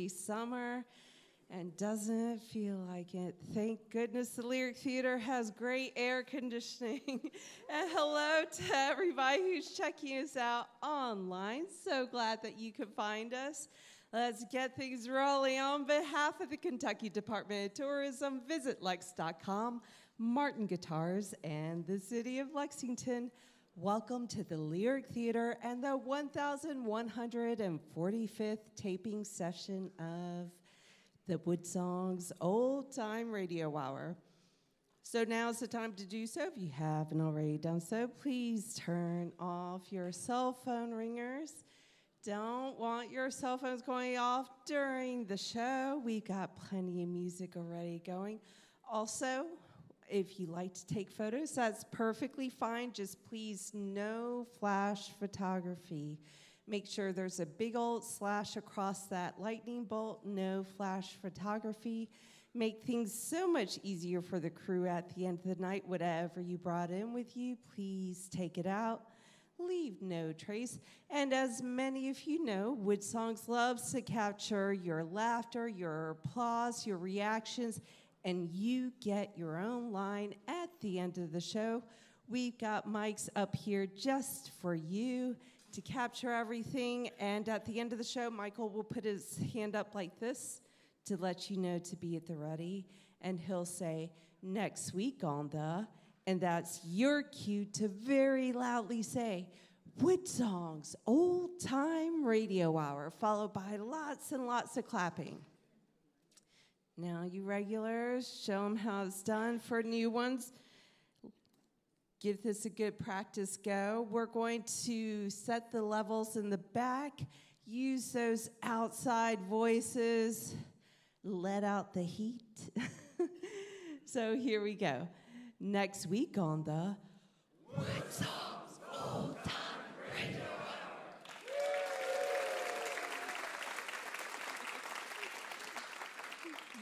officially summer, and doesn't it feel like it? Thank goodness the Lyric Theater has great air conditioning. And hello to everybody who's checking us out online. So glad that you could find us. Let's get things rolling. On behalf of the Kentucky Department of Tourism, visit Lex.com, Martin Guitars, and the City of Lexington. Welcome to the Lyric Theater and the 1145th taping session of the WoodSongs Old Time Radio Hour. So now's the time to do so. If you haven't already done so, please turn off your cell phone ringers. Don't want your cell phones going off during the show. We've got plenty of music already going. Also, if you like to take photos, that's perfectly fine. Just please no flash photography. Make sure there's a big old slash across that lightning bolt. No flash photography. Make things so much easier for the crew at the end of the night. Whatever you brought in with you, please take it out. Leave no trace. And as many of you know, WoodSongs loves to capture your laughter, your applause, your reactions, and you get your own line at the end of the show. We've got mics up here just for you to capture everything. And at the end of the show, Michael will put his hand up like this to let you know to be at the ready. And he'll say, next week on the, and that's your cue to very loudly say, WoodSongs Old Time Radio Hour, followed by lots and lots of clapping. Now, you regulars, show them how it's done. For new ones, give this a good practice go. We're going to set the levels in the back, use those outside voices, let out the heat. So here we go. Next week on the WoodSongs Old Time Radio Hour.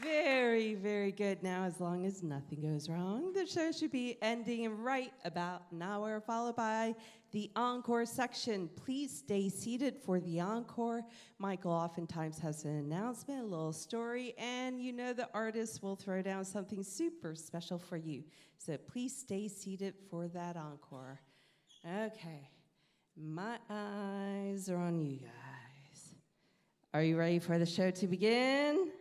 Very, very good. Now, as long as nothing goes wrong, the show should be ending in right about an hour, followed by the Encore section. Please stay seated for the Encore. Michael oftentimes has an announcement, a little story, and you know the artist will throw down something super special for you. So please stay seated for that Encore. Okay, my eyes are on you guys. Are you ready for the show to begin?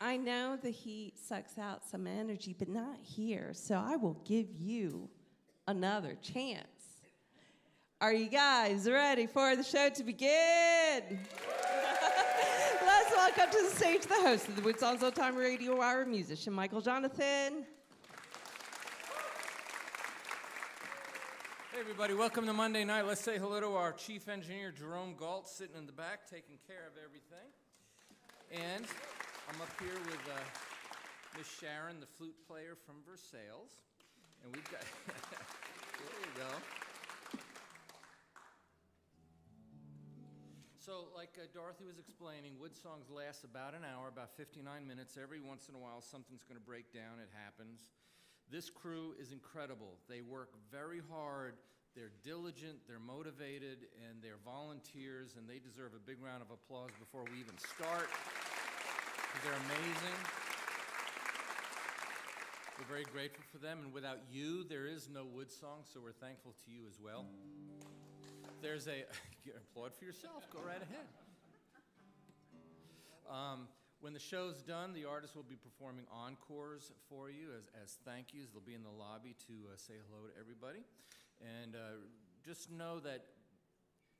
I know the heat sucks out some energy, but not here, so I will give you another chance. Are you guys ready for the show to begin? Let's welcome to the stage the host of the WoodSongs Old Time Radio Hour, musician Michael Jonathan. Hey everybody, welcome to Monday night. Let's say hello to our chief engineer, Jerome Galt, sitting in the back, taking care of everything. And I'm up here with Miss Sharon, the flute player from Versailles. And we've got, there you go. So like Dorothy was explaining, WoodSongs lasts about an hour, about 59 minutes. Every once in a while, something's going to break down. It happens. This crew is incredible. They work very hard. They're diligent, they're motivated, and they're volunteers, and they deserve a big round of applause before we even start. They're amazing. We're very grateful for them, and without you, there is no WoodSongs, so we're thankful to you as well. There's a, applaud for yourself, go right ahead. When the show's done, the artists will be performing encores for you as thank yous. They'll be in the lobby to say hello to everybody. And just know that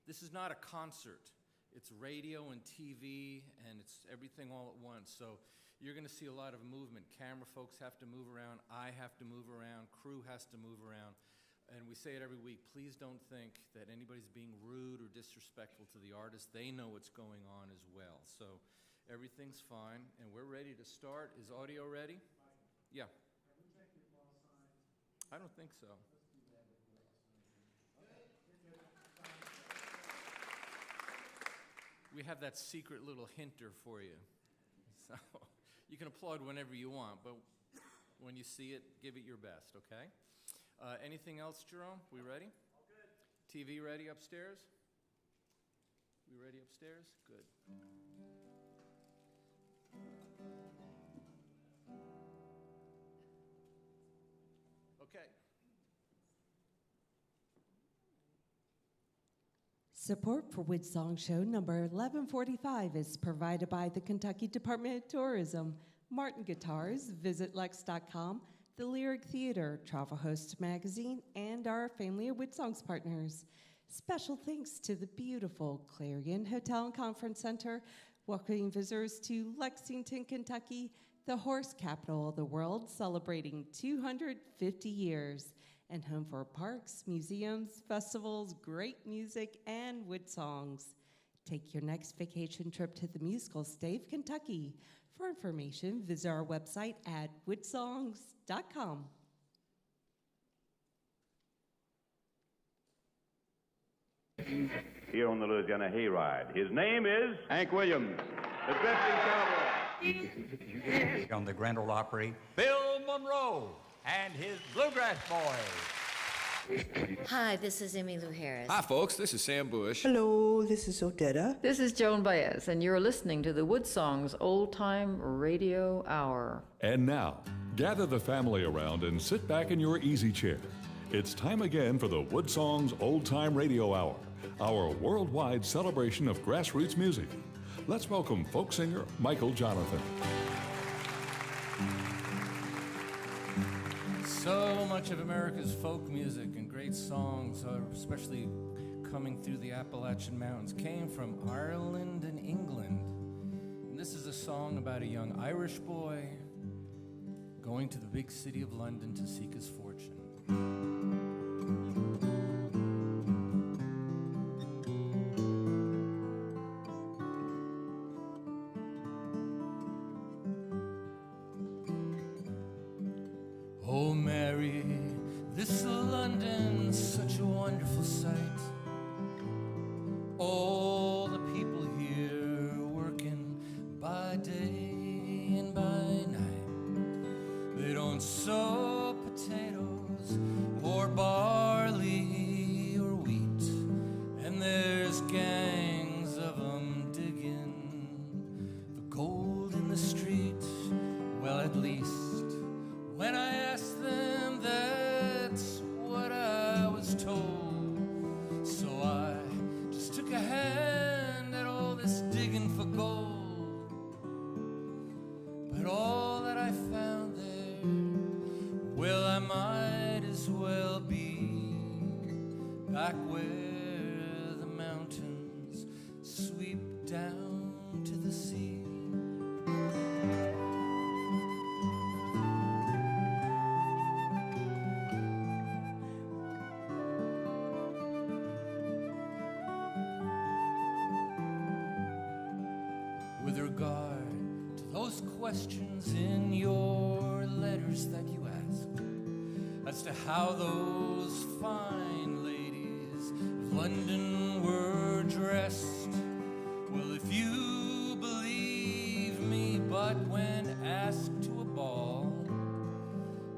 this is not a concert. It's radio and TV, and it's everything all at once. So you're going to see a lot of movement. Camera folks have to move around. I have to move around. Crew has to move around. And we say it every week. Please don't think that anybody's being rude or disrespectful to the artist. They know what's going on as well. So everything's fine, and we're ready to start. Is audio ready? Yeah. I don't think so. We have that secret little hinter for you. So you can applaud whenever you want, but when you see it, give it your best, okay? Anything else, Jerome? We ready? All good. TV ready upstairs? We ready upstairs? Good. Okay. Support for WoodSong Show number 1145 is provided by the Kentucky Department of Tourism, Martin Guitars, VisitLex.com, the Lyric Theater, Travel Host Magazine, and our family of WoodSongs partners. Special thanks to the beautiful Clarion Hotel and Conference Center, welcoming visitors to Lexington, Kentucky, the horse capital of the world, celebrating 250 years, and home for parks, museums, festivals, great music, and wood songs. Take your next vacation trip to the musical state of Kentucky. For information, visit our website at woodsongs.com. Here on the Louisiana Hayride. His name is Hank Williams. the Drifting Cowboy. On the Grand Ole Opry, Bill Monroe and his Bluegrass Boys. Hi, this is Emmylou Harris. Hi, folks. This is Sam Bush. Hello, this is Odetta. This is Joan Baez, and you're listening to the WoodSongs Old Time Radio Hour. And now, gather the family around and sit back in your easy chair. It's time again for the WoodSongs Old Time Radio Hour, our worldwide celebration of grassroots music. Let's welcome folk singer Michael Jonathan. So much of America's folk music and great songs, especially coming through the Appalachian Mountains, came from Ireland and England. And this is a song about a young Irish boy going to the big city of London to seek his fortune. Oh, Mary, this London's such a wonderful sight. All the people here working by day and by night. They don't sow potatoes or barley or wheat, and there's gangs of 'em digging the gold in the street. Well, at least when I asked them, that's what I was told. So I just took a hand at all this digging for gold. But all that I found there, well, I might as well be back where the mountains sweep down to the sea. With regard to those questions in your letters that you asked as to how those fine ladies of London were dressed, well, if you believe me, but when asked to a ball,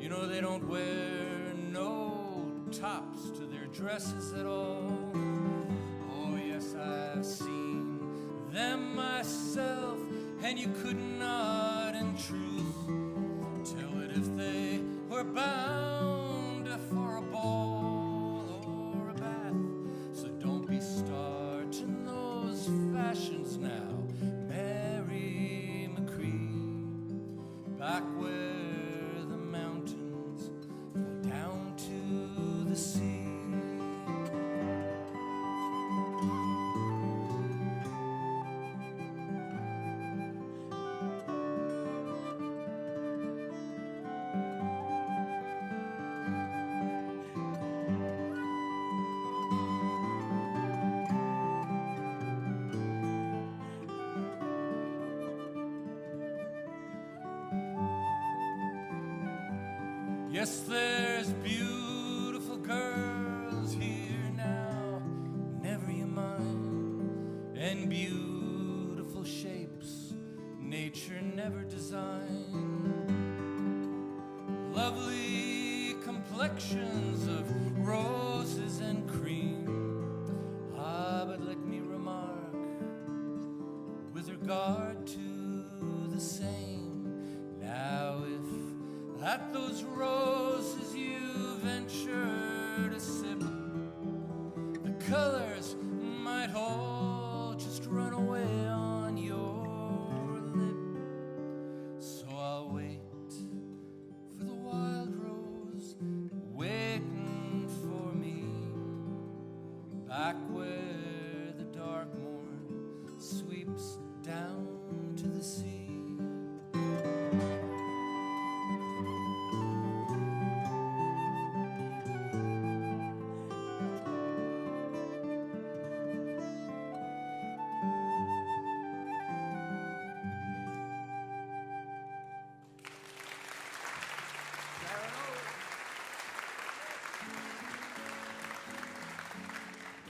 you know they don't wear no tops to their dresses at all. Oh yes, I've seen them myself, and you could not in truth tell it if they were bound for a ball or a bath. So don't be starting those fashions now, Mary McCree, back where the mountains go down to the sea. Yes, there's beautiful girls here now, never you mind, and beautiful shapes nature never designed. Lovely complexions of roses and cream. Ah, but let me remark, regard to the same. Now if at those roses you venture to sip, the colors might all just run away on your lip. So I'll wait for the wild rose waiting for me back where the dark morn sweeps down to the sea.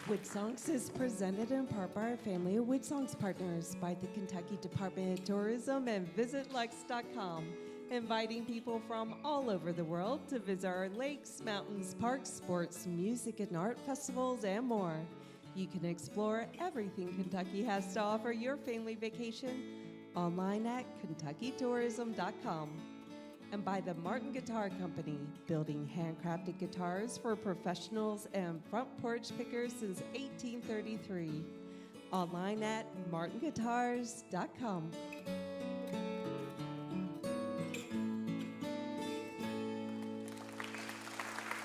WoodSongs is presented in part by our family of WoodSongs partners, by the Kentucky Department of Tourism and VisitLex.com, inviting people from all over the world to visit our lakes, mountains, parks, sports, music, and art festivals, and more. You can explore everything Kentucky has to offer your family vacation online at KentuckyTourism.com. And by the Martin Guitar Company, building handcrafted guitars for professionals and front porch pickers since 1833. Online at martinguitars.com.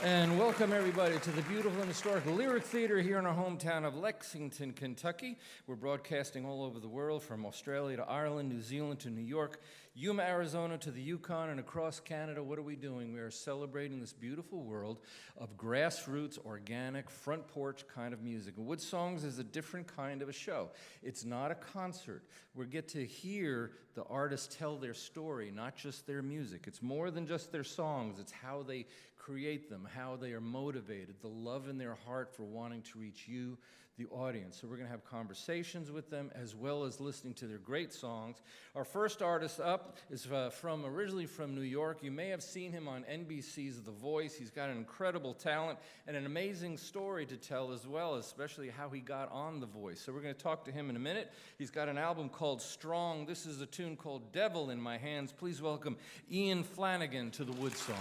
And welcome everybody to the beautiful and historic Lyric Theater here in our hometown of Lexington, Kentucky. We're broadcasting all over the world, from Australia to Ireland, New Zealand to New York, Yuma, Arizona to the Yukon, and across Canada. What are we doing? We are celebrating this beautiful world of grassroots, organic, front porch kind of music. And WoodSongs is a different kind of a show. It's not a concert. We get to hear the artists tell their story, not just their music. It's more than just their songs. It's how they create them, how they are motivated, the love in their heart for wanting to reach you, the audience. So we're going to have conversations with them as well as listening to their great songs. Our first artist up is originally from New York. You may have seen him on NBC's The Voice. He's got an incredible talent and an amazing story to tell as well, especially how he got on The Voice. So we're going to talk to him in a minute. He's got an album called Strong. This is a tune called Devil in My Hands. Please welcome Ian Flanigan to the WoodSongs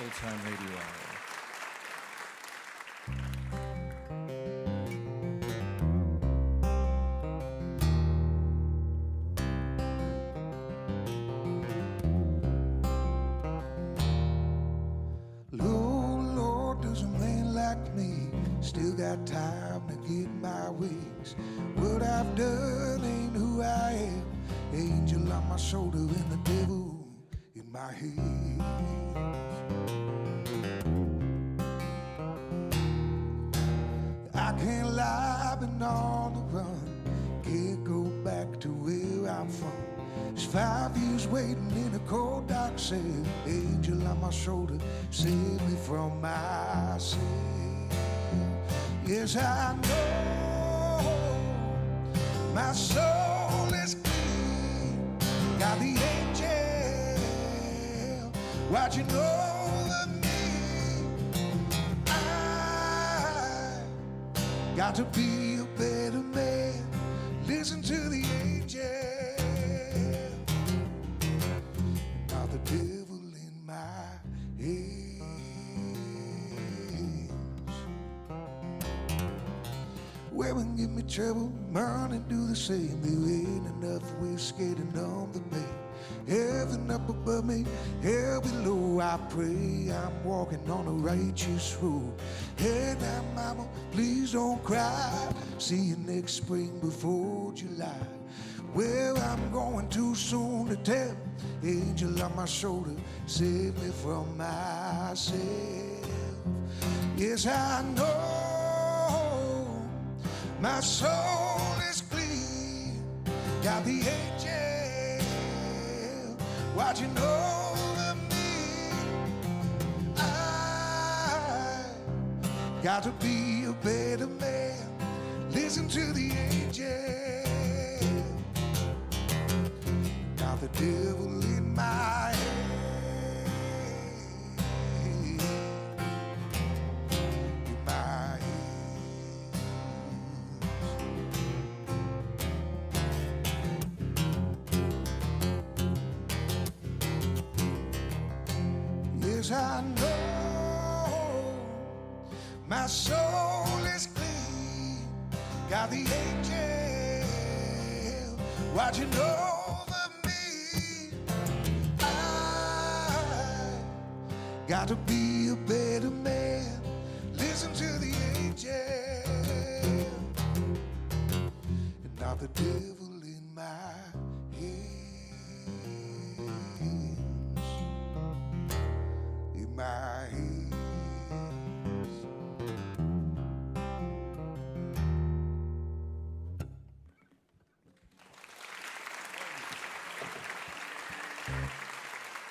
Old Time Radio Hour. Lord, does a man like me still got time to get my wings? What I've done ain't who I am. Angel on my shoulder and the devil in my head. I can't lie, been on the run. Can't go back to where I'm from. It's 5 years waiting in a cold dark cell. Angel on my shoulder, save me from myself. Yes, I know my soul is clean. Got the angel watching over me. I got to be a better man. Listen to the angel. Now the devil in my hands. Women give me trouble, morning do the same. There ain't enough whiskey to numb the pain. Heaven up above me, hell below. I pray I'm walking on a righteous road. Hey now mama, please don't cry. See you next spring before July. Well, I'm going too soon to tell. Angel on my shoulder, save me from myself. Yes, I know my soul is clean. Got the angel watching over me. I got to be a better man. Listen to the angel. Now the devil in my head. In my head. Yes, I know my soul is clean. Got the angel watching over me. I got to be a better man. Listen to the angel and not the devil in my my hands.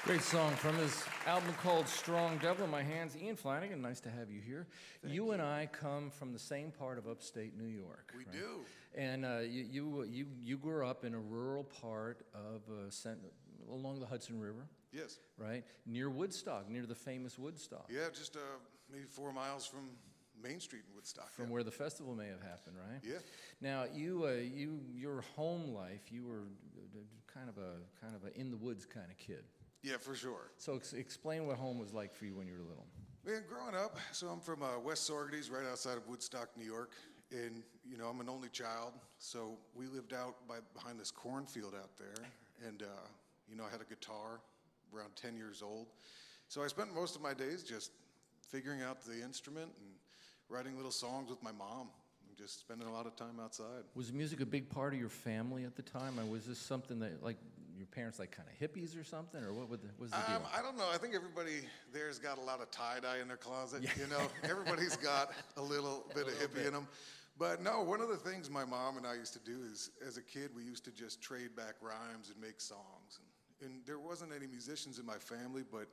Great song from his album called Strong Devil in My Hands. Ian Flanigan, nice to have you here. You and I come from the same part of upstate New York. We right? do. And you grew up in a rural part of along the Hudson River. Yes. Right? Near Woodstock, near the famous Woodstock. Yeah, just maybe 4 miles from Main Street in Woodstock. From where the festival may have happened, right? Yeah. Now, your home life, you were kind of a in the woods kind of kid. Yeah, for sure. So explain what home was like for you when you were little. Man, growing up, so I'm from West Saugerties, right outside of Woodstock, New York. And, you know, I'm an only child, so we lived out behind this cornfield out there. And, you know, I had a guitar around 10 years old. So I spent most of my days just figuring out the instrument and writing little songs with my mom and just spending a lot of time outside. Was music a big part of your family at the time? Or was this something that, like, your parents, like, kind of hippies or something? Or what was the deal? I don't know. I think everybody there's got a lot of tie-dye in their closet, you know? Everybody's got a little bit of hippie in them. But no, one of the things my mom and I used to do is, as a kid, we used to just trade back rhymes and make songs. And there wasn't any musicians in my family, but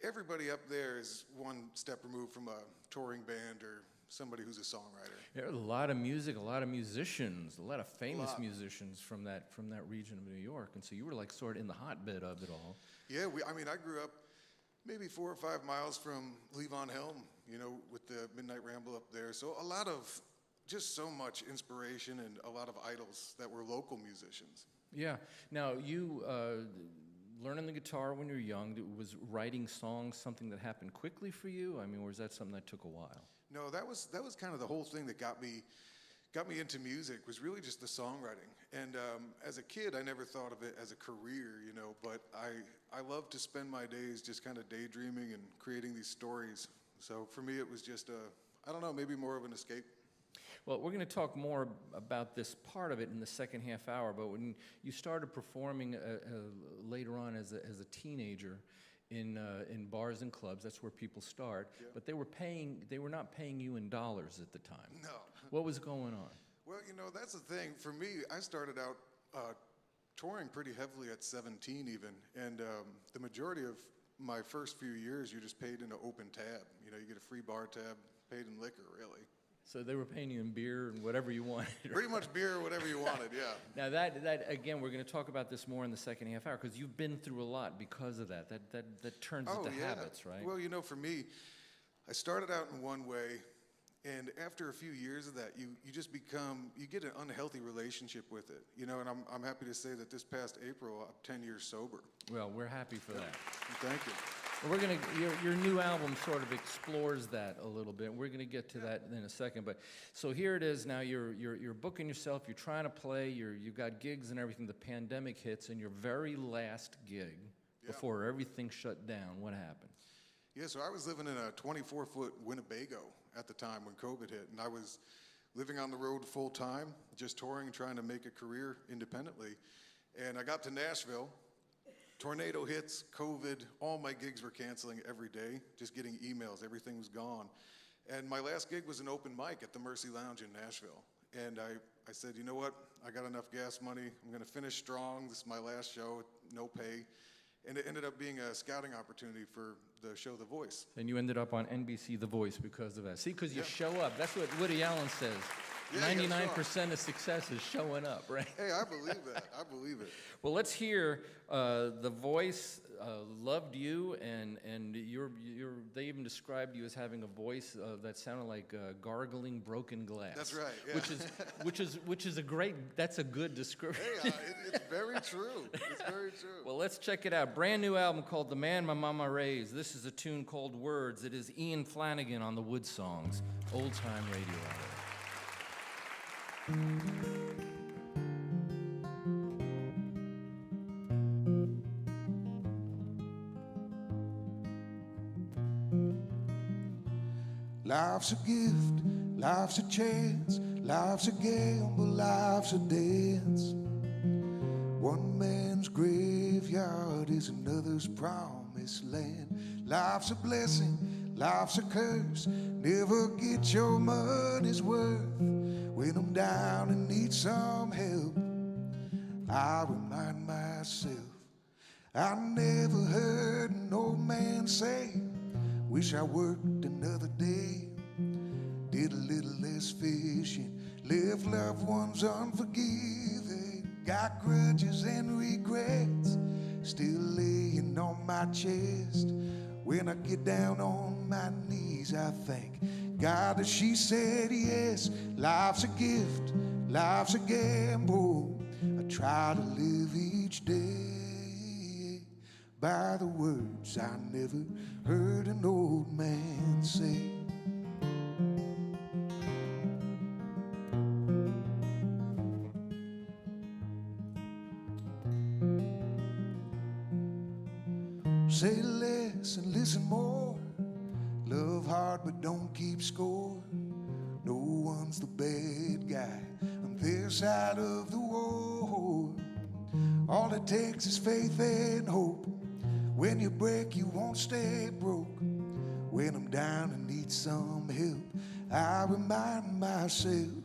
everybody up there is one step removed from a touring band or somebody who's a songwriter. There was a lot of music, a lot of musicians, a lot of famous musicians from that region of New York. And so you were like sort of in the hotbed of it all. Yeah, I grew up maybe 4 or 5 miles from Levon Helm, you know, with the Midnight Ramble up there. So a lot of, just so much inspiration and a lot of idols that were local musicians. Yeah. Now, you learning the guitar when you were young, was writing songs something that happened quickly for you? I mean, or was that something that took a while? No, that was kind of the whole thing that got me into music, was really just the songwriting. And as a kid, I never thought of it as a career, you know, but I love to spend my days just kind of daydreaming and creating these stories. So for me, it was just I don't know, maybe more of an escape. Well, we're going to talk more about this part of it in the second half hour, but when you started performing later on as a teenager in bars and clubs, that's where people start, but they were not paying you in dollars at the time. No. What was going on? Well, you know, that's the thing. For me, I started out touring pretty heavily at 17 even, and the majority of my first few years, you're just paid in an open tab. You know, you get a free bar tab, paid in liquor, really. So they were paying you in beer and whatever you wanted. Pretty much beer, whatever you wanted, yeah. Now that again, we're going to talk about this more in the second half hour, because you've been through a lot because of that. That turns into habits, right? Well, you know, for me, I started out in one way, and after a few years of that, you just you get an unhealthy relationship with it, you know. And I'm happy to say that this past April, I'm 10 years sober. Well, we're happy for that. Thank you. We're gonna your new album sort of explores that a little bit. We're gonna get to that in a second. But so here it is now. You're booking yourself. You're trying to play. You've got gigs and everything. The pandemic hits, and your very last gig before everything shut down. What happened? Yeah, so I was living in a 24-foot Winnebago at the time when COVID hit, and I was living on the road full time, just touring, trying to make a career independently. And I got to Nashville. Tornado hits, COVID, all my gigs were canceling every day, just getting emails, everything was gone. And my last gig was an open mic at the Mercy Lounge in Nashville. And I said, you know what, I got enough gas money, I'm gonna finish strong, this is my last show, no pay. And it ended up being a scouting opportunity for the show The Voice. And you ended up on NBC The Voice because of that. See, because you show up, that's what Woody Allen says. 99% of success is showing up, right? Hey, I believe that. I believe it. Well, let's hear The Voice loved you, and they even described you as having a voice that sounded like gargling broken glass. That's right. Yeah. Which is a great. That's a good description. Hey, it's very true. It's very true. Well, let's check it out. Brand new album called "The Man My Mama Raised." This is a tune called "Words." It is Ian Flanigan on the WoodSongs Old Time Radio Hour. Life's a gift, life's a chance, life's a gamble, life's a dance. One man's graveyard is another's promised land. Life's a blessing, life's a curse, never get your money's worth. When I'm down and need some help, I remind myself, I never heard an old man say, wish I worked another day. Did a little less fishing, left loved ones unforgiving. Got grudges and regrets still laying on my chest. When I get down on my knees, I thank God that she said yes. Life's a gift, life's a gamble. I try to live each day by the words I never heard an old man say. Say less and listen more. Love hard but don't keep score. No one's the bad guy on their side of the war. All it takes is faith and hope. When you break, you won't stay broke. When I'm down and need some help, I remind myself,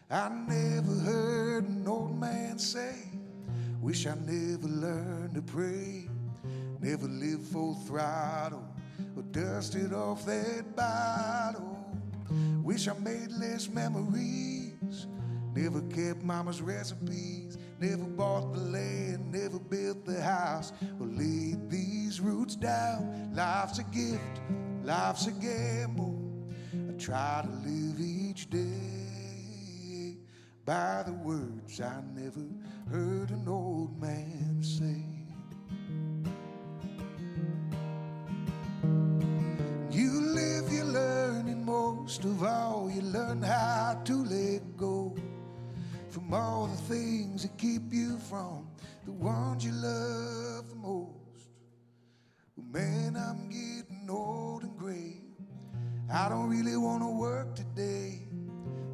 I never heard an old man say, wish I never learned to pray. Never lived full throttle or dusted off that bottle. Wish I made less memories. Never kept mama's recipes. Never bought the land, never built the house or laid these roots down. Life's a gift, life's a gamble. I try to live each day by the words I never heard an old man say. You live, you learn, and most of all, you learn how to let go from all the things that keep you from the ones you love the most. Well, man, I'm getting old and gray. I don't really want to work today.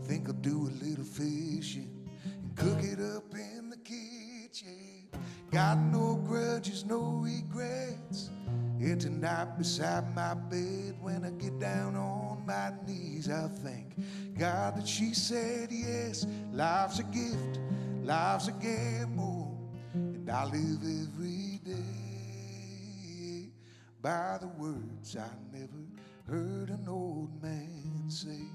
Think I'll do a little fishing and cook it up in the kitchen. Got no grudges, no regrets. And tonight beside my bed, when I get down on my knees, I thank God that she said yes. Life's a gift, life's a gamble, and I live every day by the words I never heard an old man say.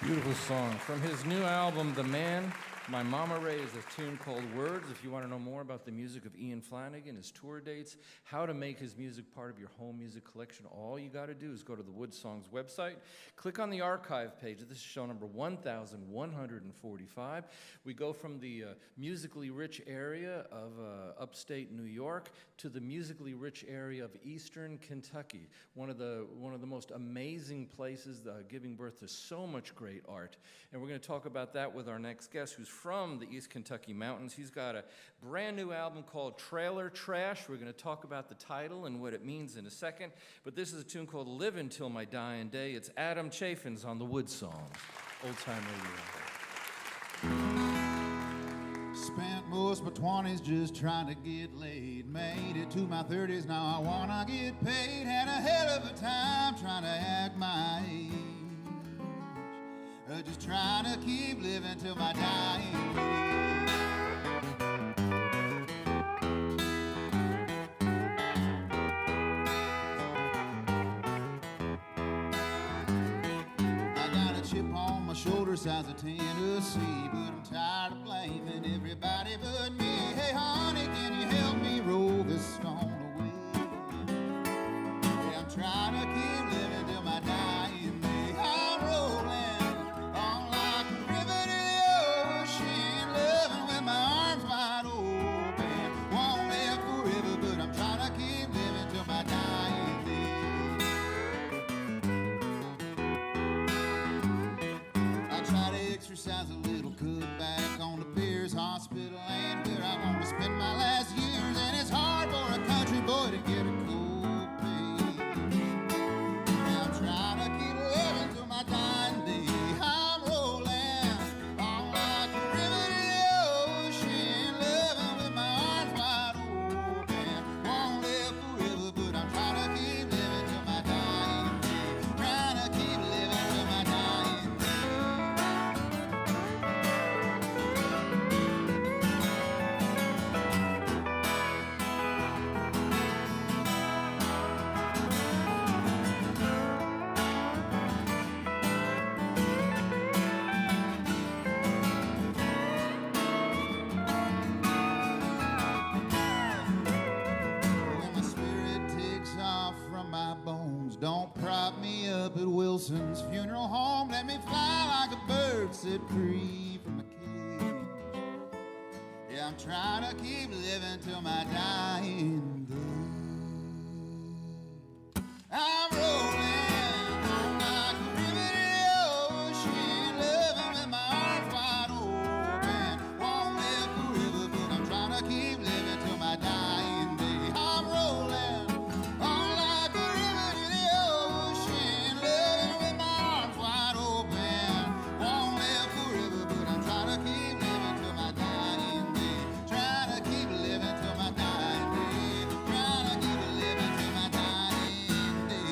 Beautiful song. From his new album, The Man My Mama Raised, a tune called Words. If you want to know more about the music of Ian Flanigan, his tour dates, how to make his music part of your home music collection, all you got to do is go to the WoodSongs website, click on the archive page. This is show number 1145. We go from the musically rich area of upstate New York to the musically rich area of eastern Kentucky, one of the most amazing places, giving birth to so much great art. And we're going to talk about that with our next guest, who's from the East Kentucky Mountains. He's got a brand new album called Trailer Trash. We're going to talk about the title and what it means in a second. But this is a tune called Live Until My Dying Day. It's Adam Chaffins on the WoodSongs, Old Time Radio. Spent most of my 20s just trying to get laid. Made it to my 30s, now I wanna get paid. Had a hell of a time trying to act my age. Just trying to keep living till my dying day. sides of Tennessee, but I'm tired of blaming everybody but me. Hey, honey, can you help me roll this stone away? Yeah, I'm trying to keep living till my dying day. I'm rolling on like a river to the ocean, loving with my arms wide open. Won't live forever, but I'm trying to keep living till my dying day. I try to exercise a little, cut back on the Pierce Hospital and where I want to spend my last years. And it's hard for a country boy to get a cold pay. Yeah, I'm trying to keep living till my dying day. I'm rolling on like a river to the ocean, loving with my arms wide open. Won't live forever, but I'm trying to keep living till my dying day. Trying to keep living till my dying day. When my spirit takes off from my bones, don't prop me up at Wilson's funeral home. Let me fly like a bird set free from a cage. Yeah, I'm trying to keep living till my dying day. I'm rolling on like a river to the ocean, loving with my arms wide open. Won't live forever, but I'm trying to keep living till my dying day. I'm rolling on like a river to the ocean, loving with my arms wide open. Won't live forever, but I'm trying to keep living till my dying day. Trying to keep living till my dying day. Trying to keep living till my dying day.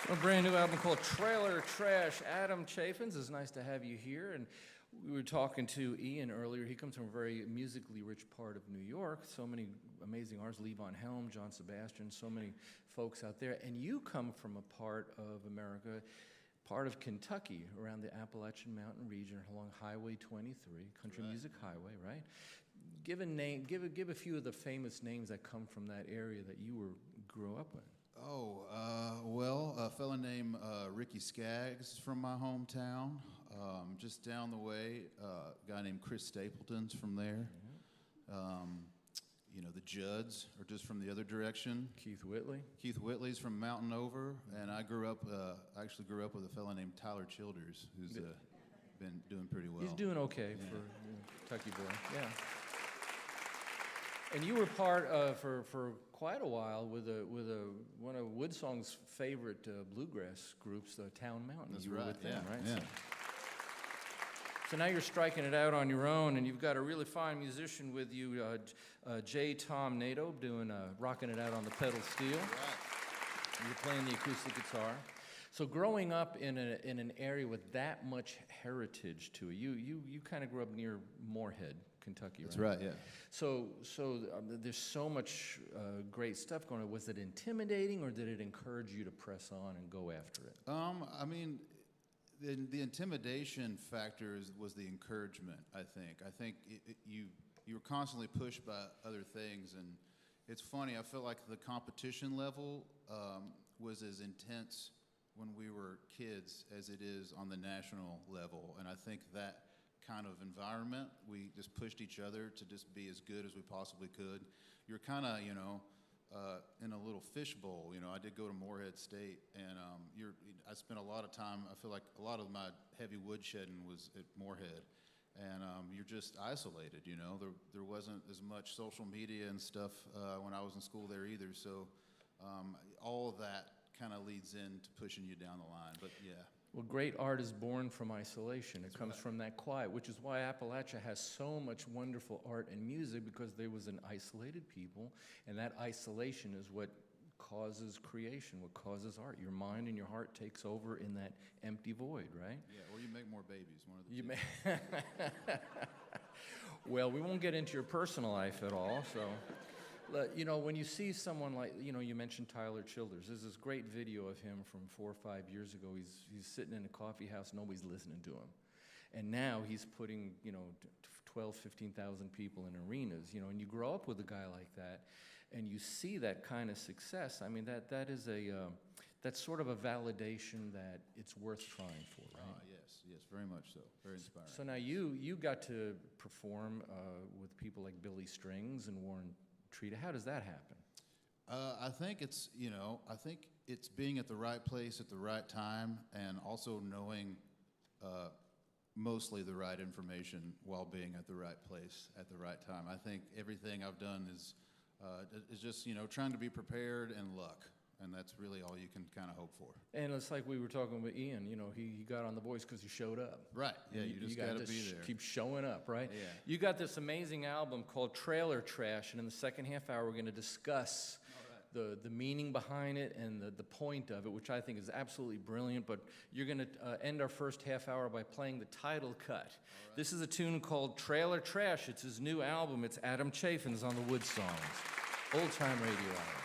A brand new album called Trailer Trash. Adam Chaffins, it's nice to have you here. And we were talking to Ian earlier. He comes from a very musically rich part of New York. So many amazing artists, Levon Helm, John Sebastian, so many folks out there. And you come from a part of America, part of Kentucky, around the Appalachian Mountain region, along Highway 23, Country Music Highway, right? Give a name, give a few of the famous names that come from that area that you grew up in. Oh, well, a fella named Ricky Skaggs is from my hometown. Just down the way, a guy named Chris Stapleton's from there. You know, the Judds are just from the other direction. Keith Whitley. Keith Whitley's from Mountain Over, and I actually grew up with a fella named Tyler Childers, who's been doing pretty well. He's doing okay for a Kentucky boy, yeah. And you were part for quite a while with one of WoodSongs' favorite bluegrass groups, Town Mountain. That's you were right, with them, right? Yeah. So now you're striking it out on your own, and you've got a really fine musician with you, J. Tom Nato, rocking it out on the pedal steel. Right. You're playing the acoustic guitar. So growing up in an area with that much heritage to it, you kind of grew up near Moorhead, Kentucky, right? That's right, yeah. So there's so much great stuff going on. Was it intimidating, or did it encourage you to press on and go after it? I mean, the intimidation factor was the encouragement, I think. I think you were constantly pushed by other things, and it's funny, I feel like the competition level was as intense when we were kids as it is on the national level, and I think that kind of environment, we just pushed each other to just be as good as we possibly could. You're kind of, in a little fishbowl. I did go to Moorhead State, and I spent a lot of time, I feel like a lot of my heavy woodshedding was at Moorhead, and you're just isolated, There wasn't as much social media and stuff when I was in school there either, so all of that kind of leads into pushing you down the line, but yeah. Well, great art is born from isolation. It comes from that quiet, which is why Appalachia has so much wonderful art and music, because there was an isolated people, and that isolation is what causes creation, what causes art. Your mind and your heart takes over in that empty void, right? Yeah, or you make more babies, one of the You two. may. Well, we won't get into your personal life at all, so. You know, when you see someone like, you know, you mentioned Tyler Childers. There's this great video of him from 4 or 5 years ago. He's sitting in a coffee house, nobody's listening to him. And now he's putting, you know, 12, 15,000 people in arenas, you know, and you grow up with a guy like that, and you see that kind of success. I mean, that is that's sort of a validation that it's worth trying for, right? Yes, very much so. Very inspiring. So now you got to perform with people like Billy Strings and Warren Treata. How does that happen? I think it's, you know, I think it's being at the right place at the right time, and also knowing mostly the right information while being at the right place at the right time. I think everything I've done is just, you know, trying to be prepared and luck. And that's really all you can kind of hope for. And it's like we were talking with Ian, you know, he got on The Voice because he showed up. Right, yeah, you just got to be there. Keep showing up, right? Yeah. You got this amazing album called Trailer Trash, and in the second half hour we're going to discuss the meaning behind it and the point of it, which I think is absolutely brilliant, but you're going to end our first half hour by playing the title cut. This is a tune called Trailer Trash. It's his new album. It's Adam Chaffins on the WoodSongs. Old Time Radio Hour.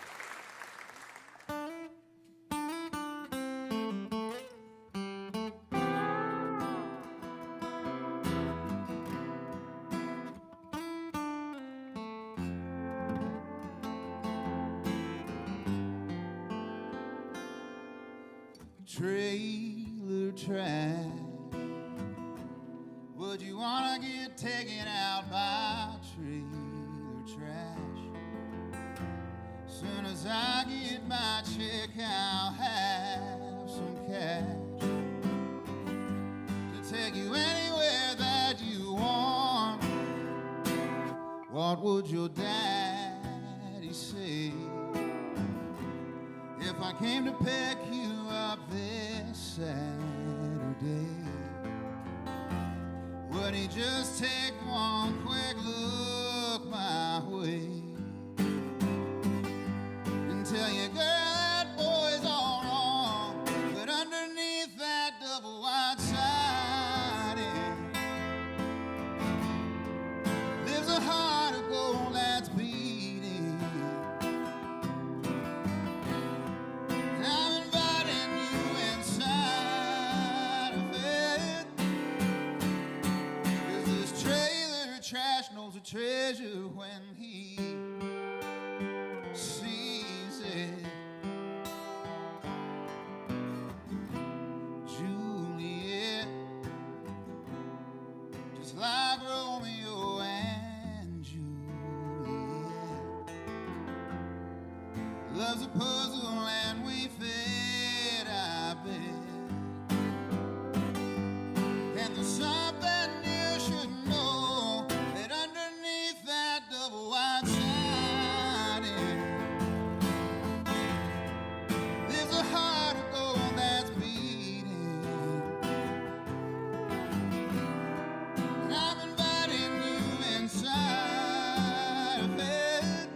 Trailer trash. Would you wanna get taken out by trailer trash? Soon as I get my check, I'll have some cash to take you anywhere that you want. What would your daddy say if I came to pick you up this Saturday? Would he just take one quick look my way and tell you, girl, that boy's all wrong, but underneath that double wide siding lives a heart of gold that's beating. I'm inviting you inside of it, 'cause this trailer trash knows a treasure when he sees it. Juliet, just like Romeo and Juliet, love's a puzzle and we fit, I bet. And there's something you should know, that underneath that double wide siding there's a heart of gold that's beating. And I'm inviting you inside of it,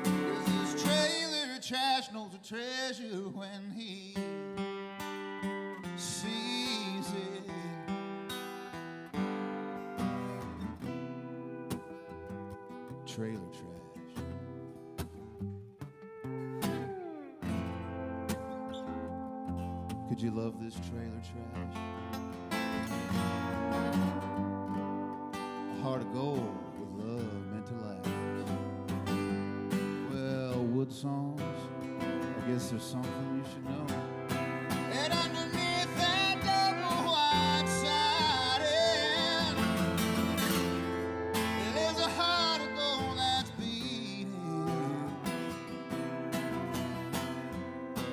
'cause this trailer trash knows a treasure when he sees it. Trailer trash. Could you love this trailer trash? A heart of gold with love meant to last. Well, WoodSongs, I guess there's something you should know. And underneath that double wide siding there's a heart of gold that's beating.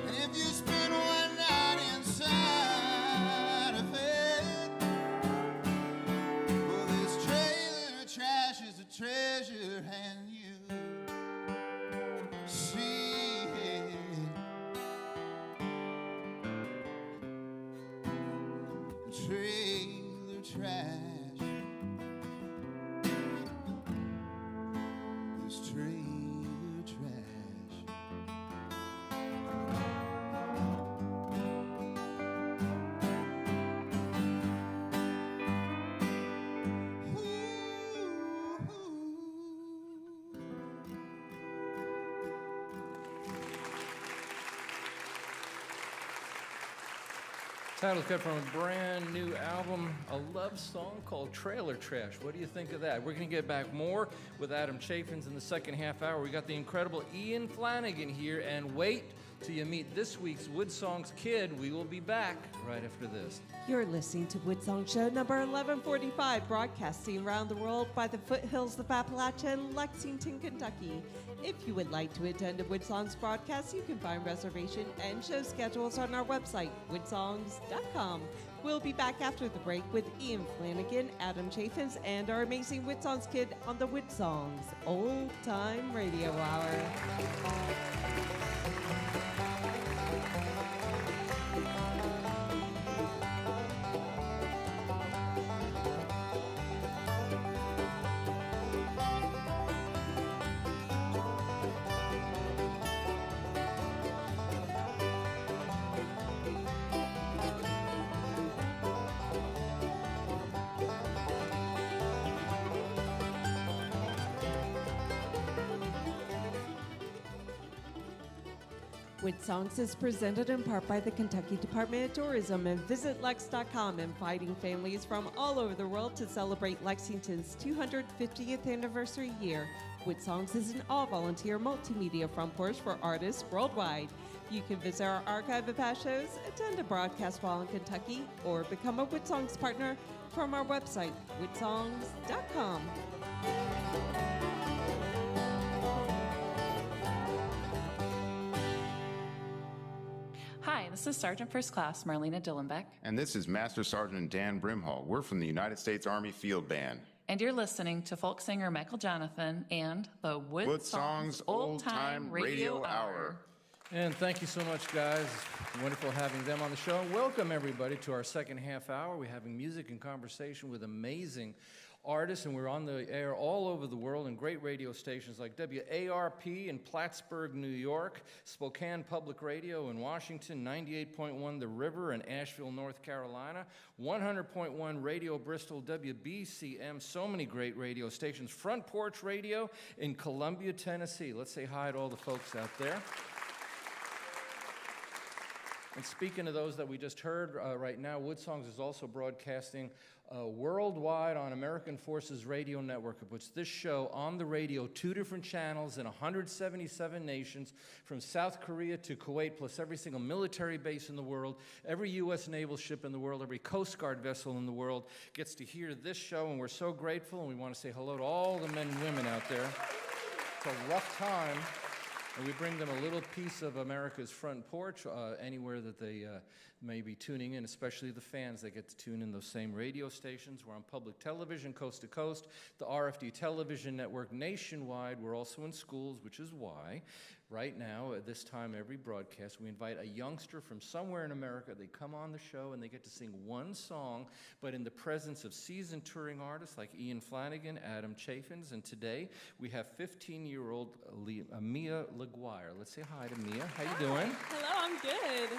And if you spend one night inside of it, well, this trailer trash is a treasure and you see it. Trailer trash. This trailer trash. Title cut from a brand new album, a love song called Trailer Trash. What do you think of that? We're going to get back more with Adam Chaffens in the second half hour. We got the incredible Ian Flanigan here, and wait till you meet this week's WoodSongs kid. We will be back right after this. You're listening to WoodSong Show number 1145, broadcasting around the world by the foothills of Appalachia in Lexington, Kentucky. If you would like to attend a WoodSongs broadcast, you can find reservation and show schedules on our website, woodsongs.com. We'll be back after the break with Ian Flanigan, Adam Chaffins, and our amazing WoodSongs kid on the WoodSongs Old Time Radio Hour. WoodSongs is presented in part by the Kentucky Department of Tourism, and visit Lex.com, inviting families from all over the world to celebrate Lexington's 250th anniversary year. WoodSongs is an all-volunteer multimedia front porch for artists worldwide. You can visit our archive of past shows, attend a broadcast while in Kentucky, or become a WoodSongs partner from our website, woodsongs.com. Hi, this is Sergeant First Class Marlena Dillenbeck. And this is Master Sergeant Dan Brimhall. We're from the United States Army Field Band. And you're listening to folk singer Michael Jonathan and the WoodSongs Old Time Radio Hour. And thank you so much, guys. Wonderful having them on the show. Welcome, everybody, to our second half hour. We're having music and conversation with amazing artists, and we're on the air all over the world in great radio stations like WARP in Plattsburgh, New York, Spokane Public Radio in Washington, 98.1 The River in Asheville, North Carolina, 100.1 Radio Bristol, WBCM, so many great radio stations, Front Porch Radio in Columbia, Tennessee. Let's say hi to all the folks out there. And speaking of those that we just heard right now, WoodSongs is also broadcasting worldwide on American Forces Radio Network. It puts this show on the radio, 2 different channels in 177 nations, from South Korea to Kuwait, plus every single military base in the world, every U.S. naval ship in the world, every Coast Guard vessel in the world gets to hear this show, and we're so grateful, and we want to say hello to all the men and women out there. It's a rough time. And we bring them a little piece of America's front porch anywhere that they may be tuning in, especially the fans that get to tune in those same radio stations. We're on public television, coast to coast, the RFD television network nationwide. We're also in schools, which is why right now, at this time, every broadcast, we invite a youngster from somewhere in America. They come on the show and they get to sing one song, but in the presence of seasoned touring artists like Ian Flanigan, Adam Chaffins, and today we have 15-year-old Mia LaGuire. Let's say hi to Mia. How you doing? Hello, I'm good.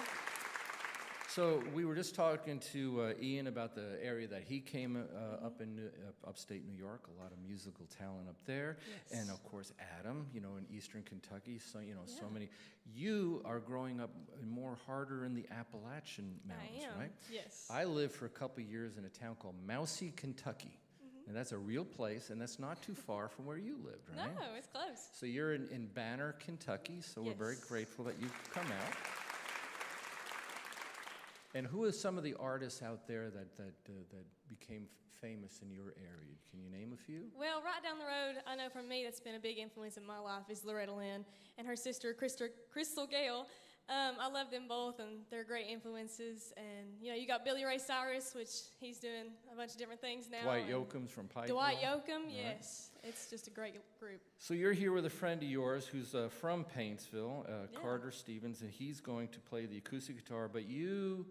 So we were just talking to Ian about the area that he came up in upstate New York. A lot of musical talent up there, yes. And of course Adam, in Eastern Kentucky. So so many. You are growing up more harder in the Appalachian Mountains, right? Yes. I lived for a couple years in a town called Mousy, Kentucky, and that's a real place, and that's not too far from where you lived, right? No, it's close. So you're in Banner, Kentucky. So we're very grateful that you've come out. And who are some of the artists out there that became famous in your area? Can you name a few? Well, right down the road, I know for me that's been a big influence in my life is Loretta Lynn and her sister Crystal Gale. I love them both, and they're great influences. And you got Billy Ray Cyrus, which he's doing a bunch of different things now. Dwight Yoakam's from Pikeville. Dwight Yoakam, yes. Right. It's just a great group. So you're here with a friend of yours who's from Paintsville, Carter Stevens, and he's going to play the acoustic guitar. But you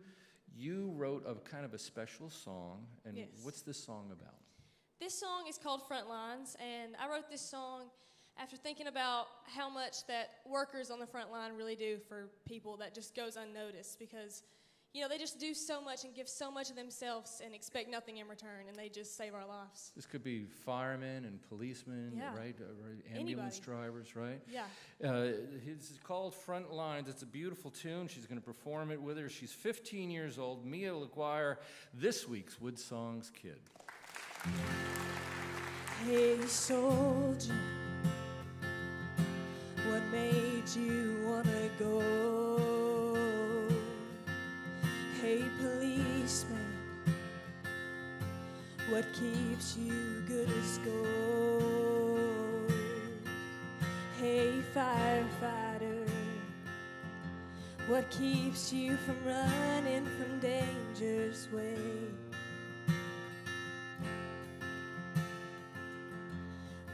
wrote a kind of a special song, and yes. What's this song about? This song is called Frontlines, and I wrote this song after thinking about how much that workers on the front line really do for people that just goes unnoticed, because they just do so much and give so much of themselves and expect nothing in return, and they just save our lives. This could be firemen and policemen, Yeah. right? Ambulance drivers, right? Yeah. It's called Front Lines. It's a beautiful tune. She's going to perform it with her. She's 15 years old. Mia LaGuire, this week's WoodSongs Kid. Hey, soldier, what made you wanna go? Hey, policeman, what keeps you good as gold? Hey, firefighter, what keeps you from running from danger's way?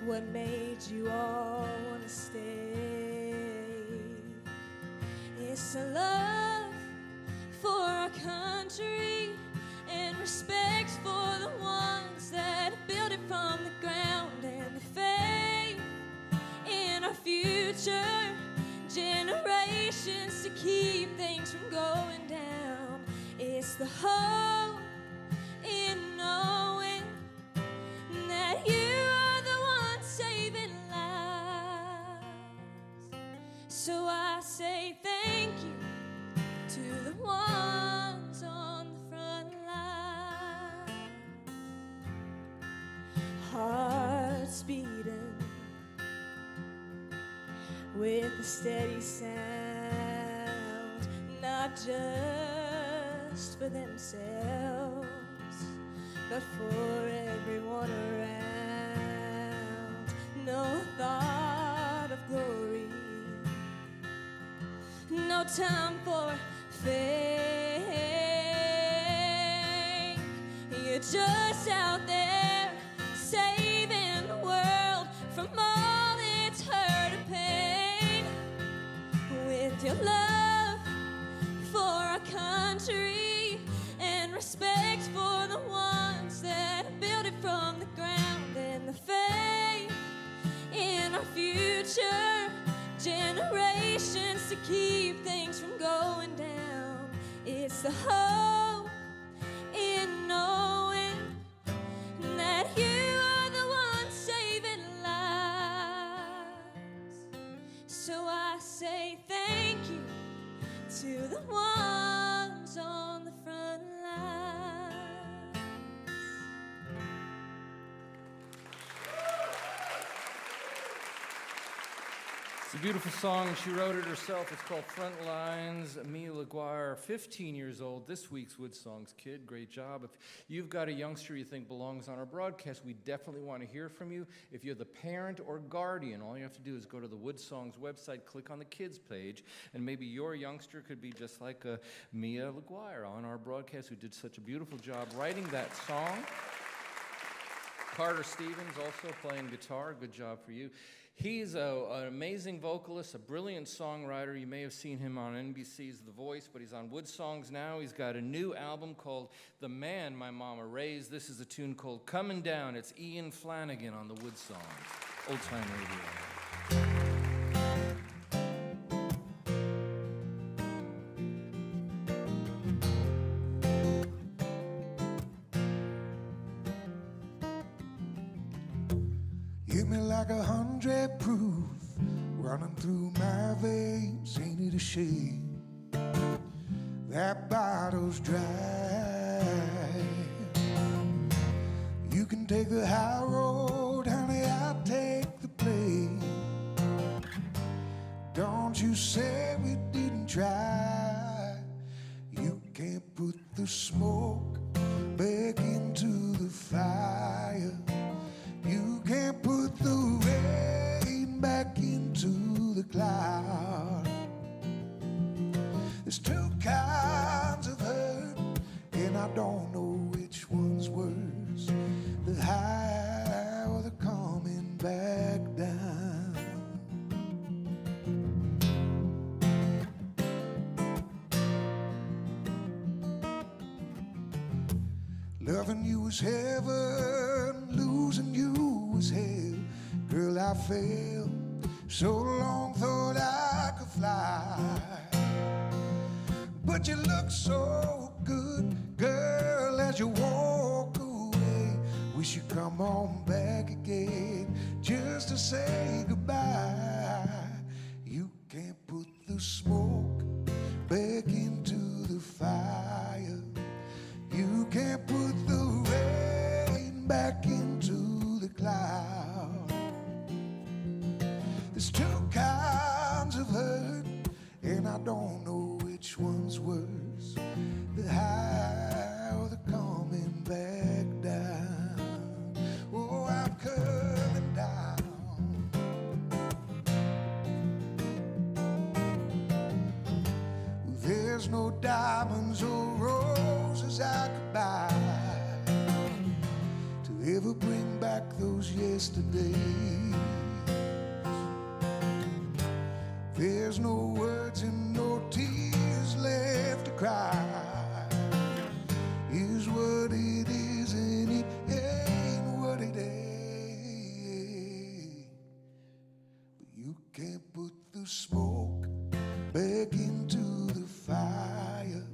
What made you all wanna stay? It's a love for our country and respect for the ones that built it from the ground, and the faith in our future generations to keep things from going down. It's the hope in knowing that you are the one saving lives. So I say thank you to the ones on the front line. Hearts beating with a steady sound, not just for themselves, but for everyone around. No thought of glory, no time for fame. You're just out there saving the world from all its hurt and pain. With your love for our country and respect for the ones that built it from the ground, and the faith in our future generations to keep things from going down. It's the hope in knowing that you are the one saving lives. So I say thank you to the ones on the front line. It's a beautiful song. She wrote it herself. It's called Front Lines. Mia LaGuire, 15 years old, this week's WoodSongs Kid. Great job. If you've got a youngster you think belongs on our broadcast, we definitely want to hear from you. If you're the parent or guardian, all you have to do is go to the WoodSongs website, click on the kids page, and maybe your youngster could be just like Mia LaGuire on our broadcast, who did such a beautiful job writing that song. Carter Stevens also playing guitar. Good job for you. He's an amazing vocalist, a brilliant songwriter. You may have seen him on NBC's The Voice, but he's on WoodSongs now. He's got a new album called The Man My Mama Raised. This is a tune called Coming Down. It's Ian Flanigan on the WoodSongs Old Time Radio. Like 100 proof running through my veins, ain't it a shame that bottle's dry? You can take the high road, honey, I'll take the plain. Don't you say we didn't try. You can't put the smoke back into the fire. You can't put the rain back into the cloud. There's two kinds of hurt, and I don't know which one's worse, the high or the coming back down. Loving you was heaven, losing you was hell. Girl, I failed, so long thought I could fly. but you look so good, girl, as you walk away. Wish you'd come on back again just to say goodbye. You can't put the smoke back into the fire. You can't put the rain back into the cloud. There's two kinds of hurt, and I don't know which one's worse. The high or the coming back down. Oh, I'm coming down. There's no diamonds or roses I could buy to ever bring back those yesterdays. There's no words and no tears left to cry. Is what it is and it ain't what it ain't. But you can't put the smoke back into the fire.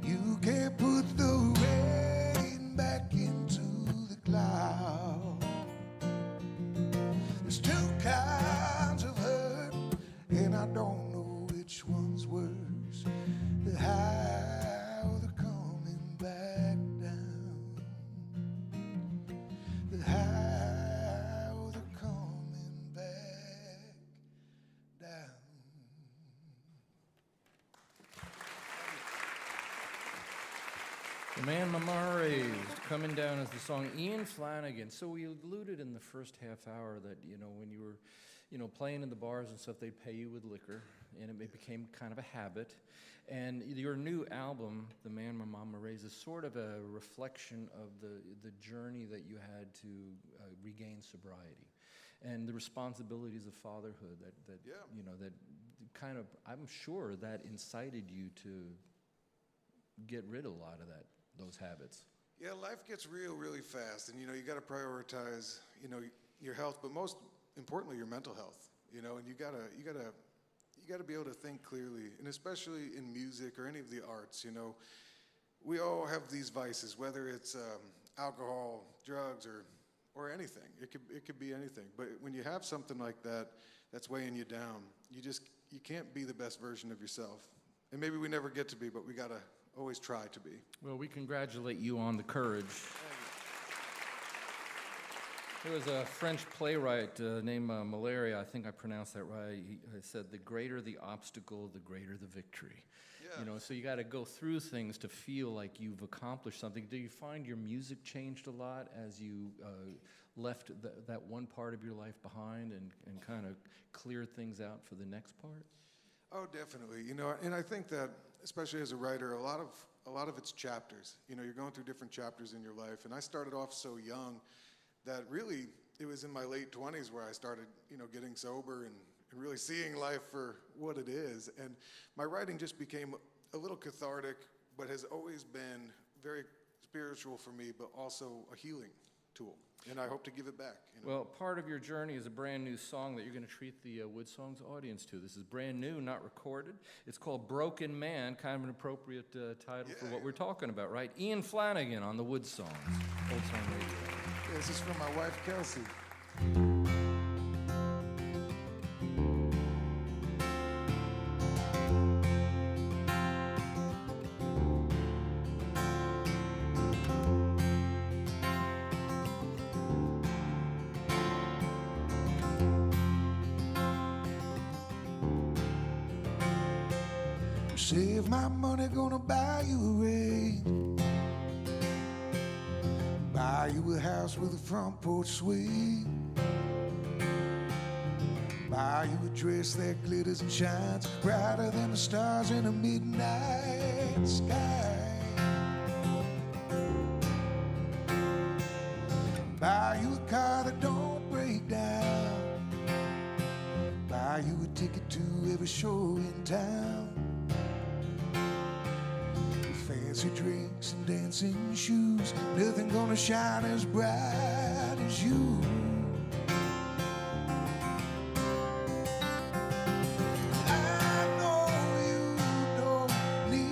You can't put the rain back into the cloud. There's two kinds of hurt, and I don't know which one's worse. The high or the coming back down. The high or the coming back down. The Man Mama Raised, coming down as the song Ian Flanigan. So we alluded in the first half hour that, when you were, playing in the bars and stuff, they'd pay you with liquor, and it became kind of a habit. And your new album, The Man Mama Raised, is sort of a reflection of the journey that you had to regain sobriety and the responsibilities of fatherhood that kind of, I'm sure that incited you to get rid of a lot of those habits. Yeah, life gets real really fast, and you got to prioritize your health, but most importantly your mental health. And you gotta be able to think clearly, and especially in music or any of the arts. We all have these vices, whether it's alcohol, drugs, or anything. It could be anything. But when you have something like that that's weighing you down, you can't be the best version of yourself. And maybe we never get to be, but we gotta always try to be. Well, we congratulate you on the courage. There was a French playwright named Malaria, I think I pronounced that right. He said, the greater the obstacle, the greater the victory. Yeah. So you got to go through things to feel like you've accomplished something. Do you find your music changed a lot as you left that one part of your life behind and kind of cleared things out for the next part? Oh, definitely. And I think that, especially as a writer, a lot of it's chapters. You're going through different chapters in your life. And I started off so young that really it was in my late 20s where I started, getting sober and really seeing life for what it is. And my writing just became a little cathartic, but has always been very spiritual for me, but also a healing tool. And I hope to give it back. Well, part of your journey is a brand new song that you're going to treat the WoodSongs audience to. This is brand new, not recorded. It's called Broken Man, kind of an appropriate title for what we're talking about, right? Ian Flanigan on the WoodSongs, Old Time Radio. This is from my wife, Kelsey. Save my money, gonna buy you a ring. Buy you a house with a front porch swing. Buy you a dress that glitters and shines brighter than the stars in a midnight sky. Buy you a car that don't break down. Buy you a ticket to every show in town. Fancy drinks and dancing shoes, nothing gonna shine as bright as you. I know you don't need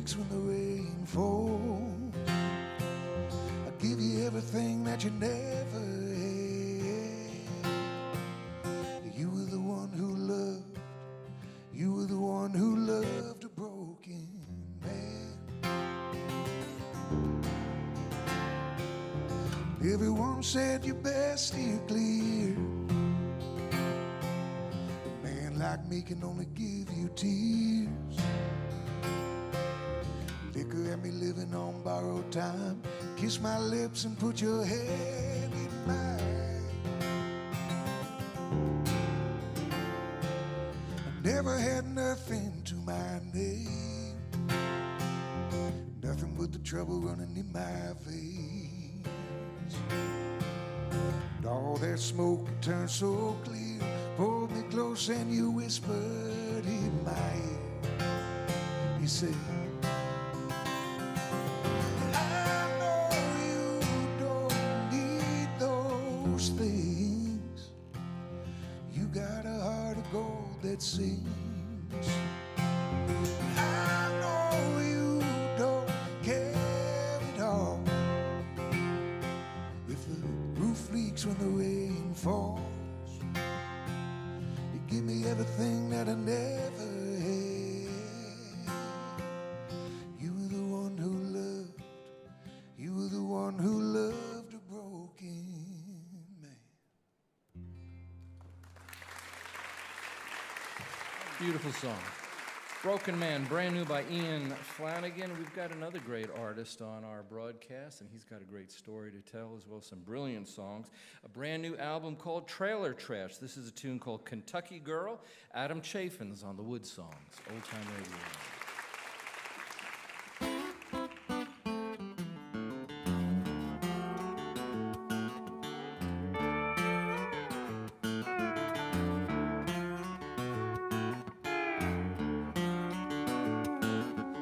leaks when the rain falls. I'll give you everything that you never had. You were the one who loved, you were the one who loved a broken man. Everyone said you best steer clear. A man like me can only give you tears. Liquor at me living on borrowed time. Kiss my lips and put your hand in mine. I never had nothing to my name, nothing but the trouble running in my veins. And all that smoke turned so clear, pulled me close and you whispered in my ear. You said, I know you don't need those things. You got a heart of gold that sings. I know you don't care at all if the roof leaks when the rain falls. You give me everything that I never had. You were the one who loved, you were the one who loved a broken man. Beautiful song. Broken Man, brand new by Ian Flanigan. We've got another great artist on our broadcast, and he's got a great story to tell, as well as some brilliant songs. A brand new album called Trailer Trash. This is a tune called Kentucky Girl. Adam Chaffens on the WoodSongs Old Time Radio.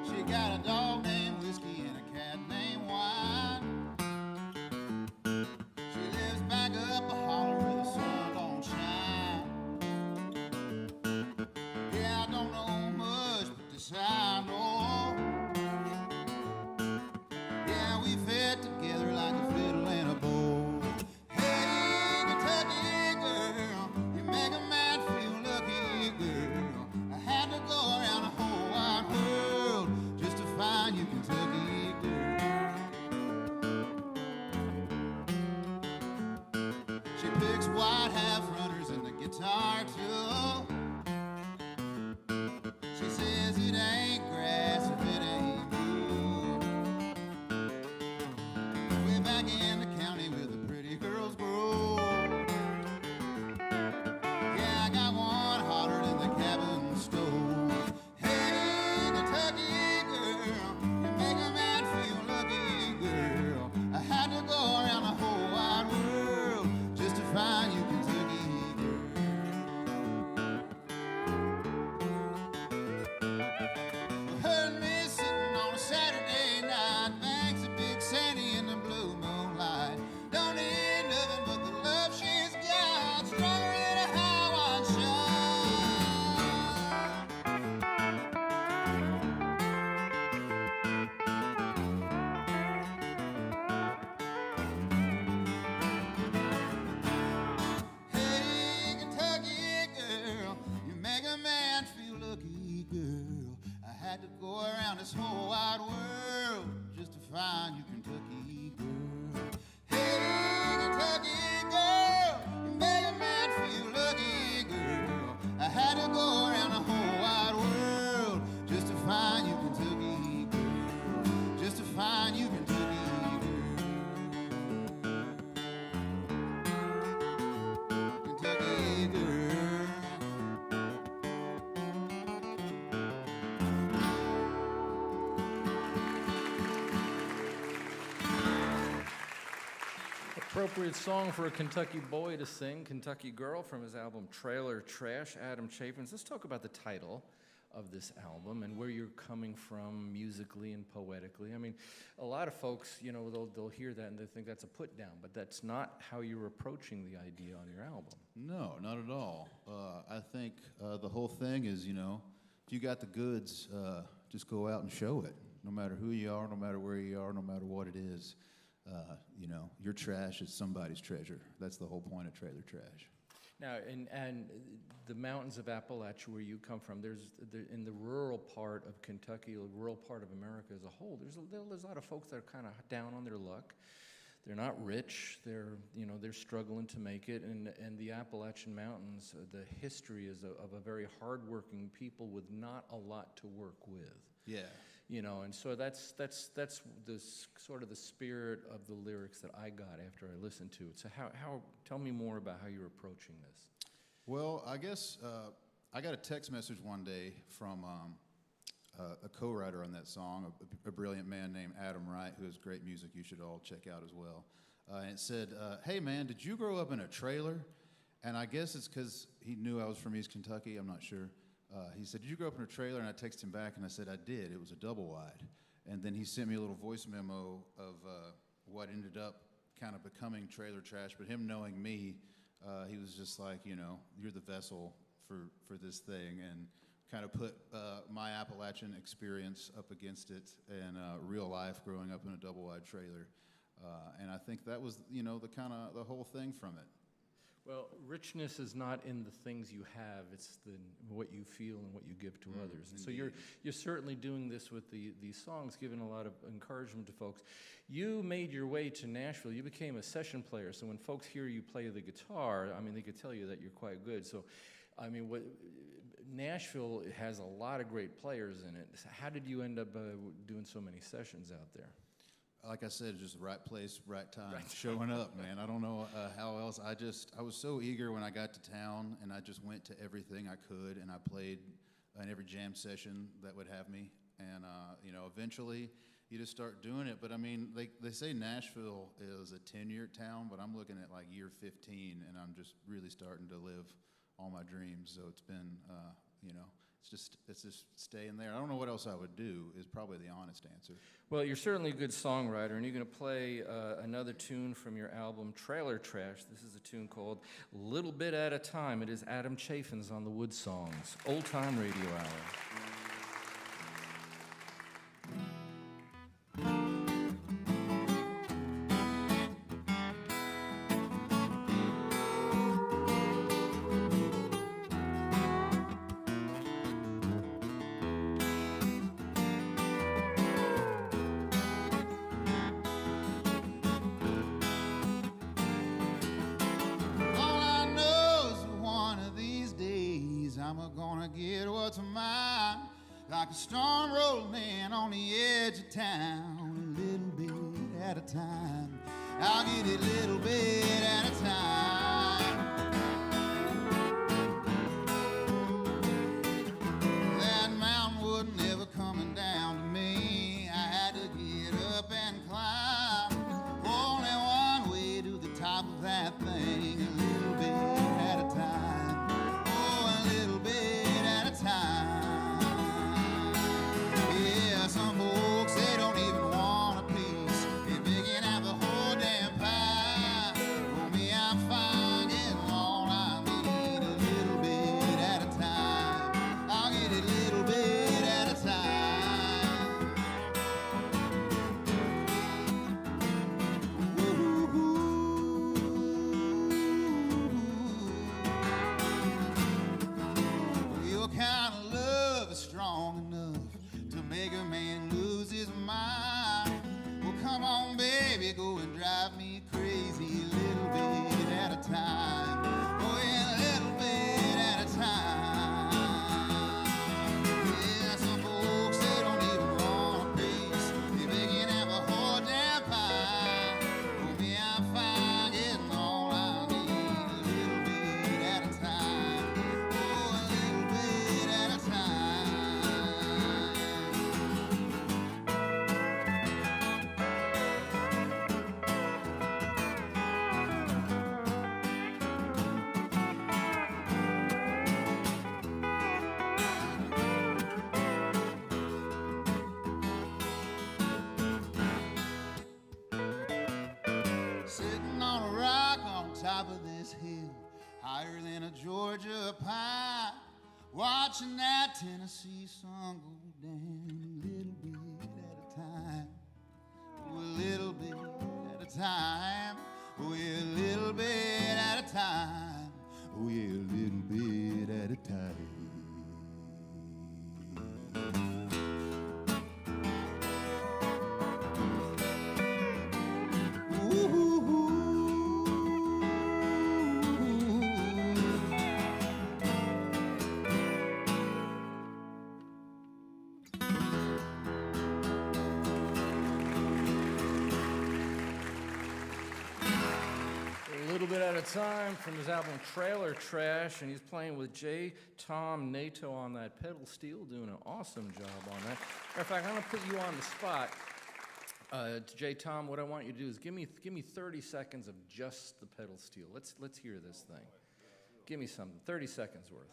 She got a dog named Whiskey and a cat named Wine. She lives back up a holler where the sun don't shine. Yeah, I don't know much, but this I know. Yeah, we fit together like a fiddle and a bow. Hey, Kentucky girl, you make a man feel lucky, girl. I had to go around the whole wide world just to find you, Kentucky girl. She picks white half runners and the guitar too. She says it ain't grass if it ain't blue. Way back in the county where the pretty girls grow. Yeah, I got one hotter than the cabin stove. Hey, Kentucky girl, you make a man feel lucky, girl. I had to go around the whole wide world just to find you, Kentucky girl. Heard me sitting on a Saturday night, banks of Big Sandy in the blue moonlight. Don't need nothing but the love she's got, stronger than a Hawaiian Hey, Kentucky girl, you make a man feel lucky, girl. I had to go around this whole wide world just to find you, Kentucky girl. Hey, Kentucky girl, you make a man feel lucky, girl. I had to go around the whole wide world just to find you, Kentucky girl. Just to find you, Kentucky girl. Kentucky girl. Appropriate song for a Kentucky boy to sing, Kentucky Girl, from his album Trailer Trash, Adam Chaffens. Let's talk about the title of this album and where you're coming from musically and poetically. I mean, a lot of folks, you know, they'll hear that and they think that's a put down, but that's not how you're approaching the idea on your album. No, not at all. I think the whole thing is, you know, if you got the goods, just go out and show it. No matter who you are, no matter where you are, no matter what it is, you know, your trash is somebody's treasure. That's the whole point of trailer trash. Now, and the mountains of Appalachia, where you come from, in the rural part of Kentucky, the rural part of America as a whole, there's a lot of folks that are kind of down on their luck. They're not rich. They're struggling to make it. And the Appalachian Mountains, the history is of a very hardworking people with not a lot to work with. Yeah. You know, and so that's the sort of the spirit of the lyrics that I got after I listened to it. So tell me more about how you're approaching this. Well, I guess I got a text message one day from a co-writer on that song, a brilliant man named Adam Wright, who has great music you should all check out as well. And it said, hey man, did you grow up in a trailer? And I guess it's because he knew I was from East Kentucky, I'm not sure. He said, did you grow up in a trailer? And I texted him back and I said, I did. It was a double wide. And then he sent me a little voice memo of what ended up kind of becoming trailer trash. But him knowing me, he was just like, you know, you're the vessel for this thing, and kind of put my Appalachian experience up against it and real life growing up in a double wide trailer. And I think that was, you know, the whole thing from it. Well, richness is not in the things you have; it's what you feel and what you give to others. And so you're certainly doing this with these songs, giving a lot of encouragement to folks. You made your way to Nashville. You became a session player. So when folks hear you play the guitar, I mean, they could tell you that you're quite good. So, I mean, Nashville has a lot of great players in it. How did you end up doing so many sessions out there? Like I said, just right place, right time, showing up, man. I don't know how else. I was so eager when I got to town, and I just went to everything I could, and I played in every jam session that would have me. And, you know, eventually you just start doing it. But, I mean, they say Nashville is a 10-year town, but I'm looking at like year 15, and I'm just really starting to live all my dreams. So it's been, you know, it's just staying there. I don't know what else I would do is probably the honest answer. Well, you're certainly a good songwriter, and you're going to play another tune from your album, Trailer Trash. This is a tune called Little Bit at a Time. It is Adam Chaffins on the WoodSongs Old Time Radio Hour. Like a storm rolling in on the edge of town, a little bit at a time. I'll get it a little bit at a time. That mountain wasn't ever coming down to me. I had to get up and climb. Only one way to the top of that thing, a little bit at a time. Oh, a little bit at a time. Some folks, they don't even want a piece. If they can have the whole damn pie. For me, I'm fine getting all I need, a little bit at a time. I'll get it a little bit at a time. Ooh. Your kind of love is strong enough to make a man lose his mind. Well, come on, baby, go and drive me crazy, a little bit at a time. Oh, yeah, a little bit at a time. Yeah, some folks, they don't even want a piece. If they can have a whole damn pie. For me, I'm fine getting all I need, a little bit at a time. Oh, a little bit at a time. Sitting on a rock on top of this hill, higher than a Georgia pine, watching that Tennessee sun go down, a little bit at bit at a time from his album Trailer Trash, and he's playing with J. Tom Nato on that pedal steel, doing an awesome job on that. Matter of fact, I'm going to put you on the spot. J. Tom, what I want you to do is give me 30 seconds of just the pedal steel. Let's hear this thing. Give me something, 30 seconds worth.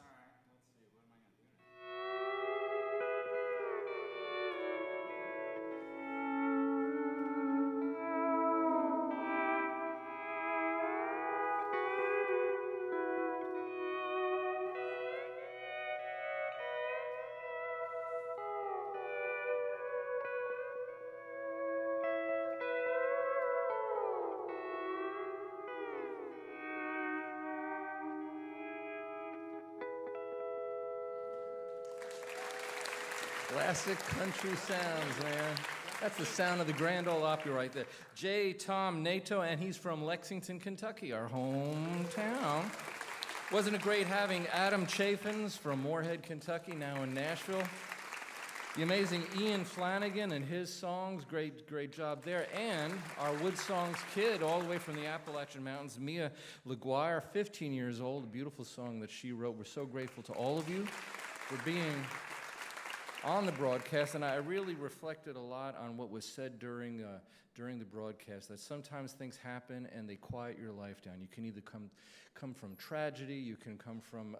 Classic country sounds, man. That's the sound of the Grand Ole Opry right there. J. Tom Nato, and he's from Lexington, Kentucky, our hometown. Wasn't it great having Adam Chaffins from Moorhead, Kentucky, now in Nashville? The amazing Ian Flanigan and his songs, great job there. And our WoodSongs kid, all the way from the Appalachian Mountains, Mia LaGuire, 15 years old, a beautiful song that she wrote. We're so grateful to all of you for being on the broadcast, and I really reflected a lot on what was said during the broadcast, that sometimes things happen and they quiet your life down. You can either come from tragedy, you can come from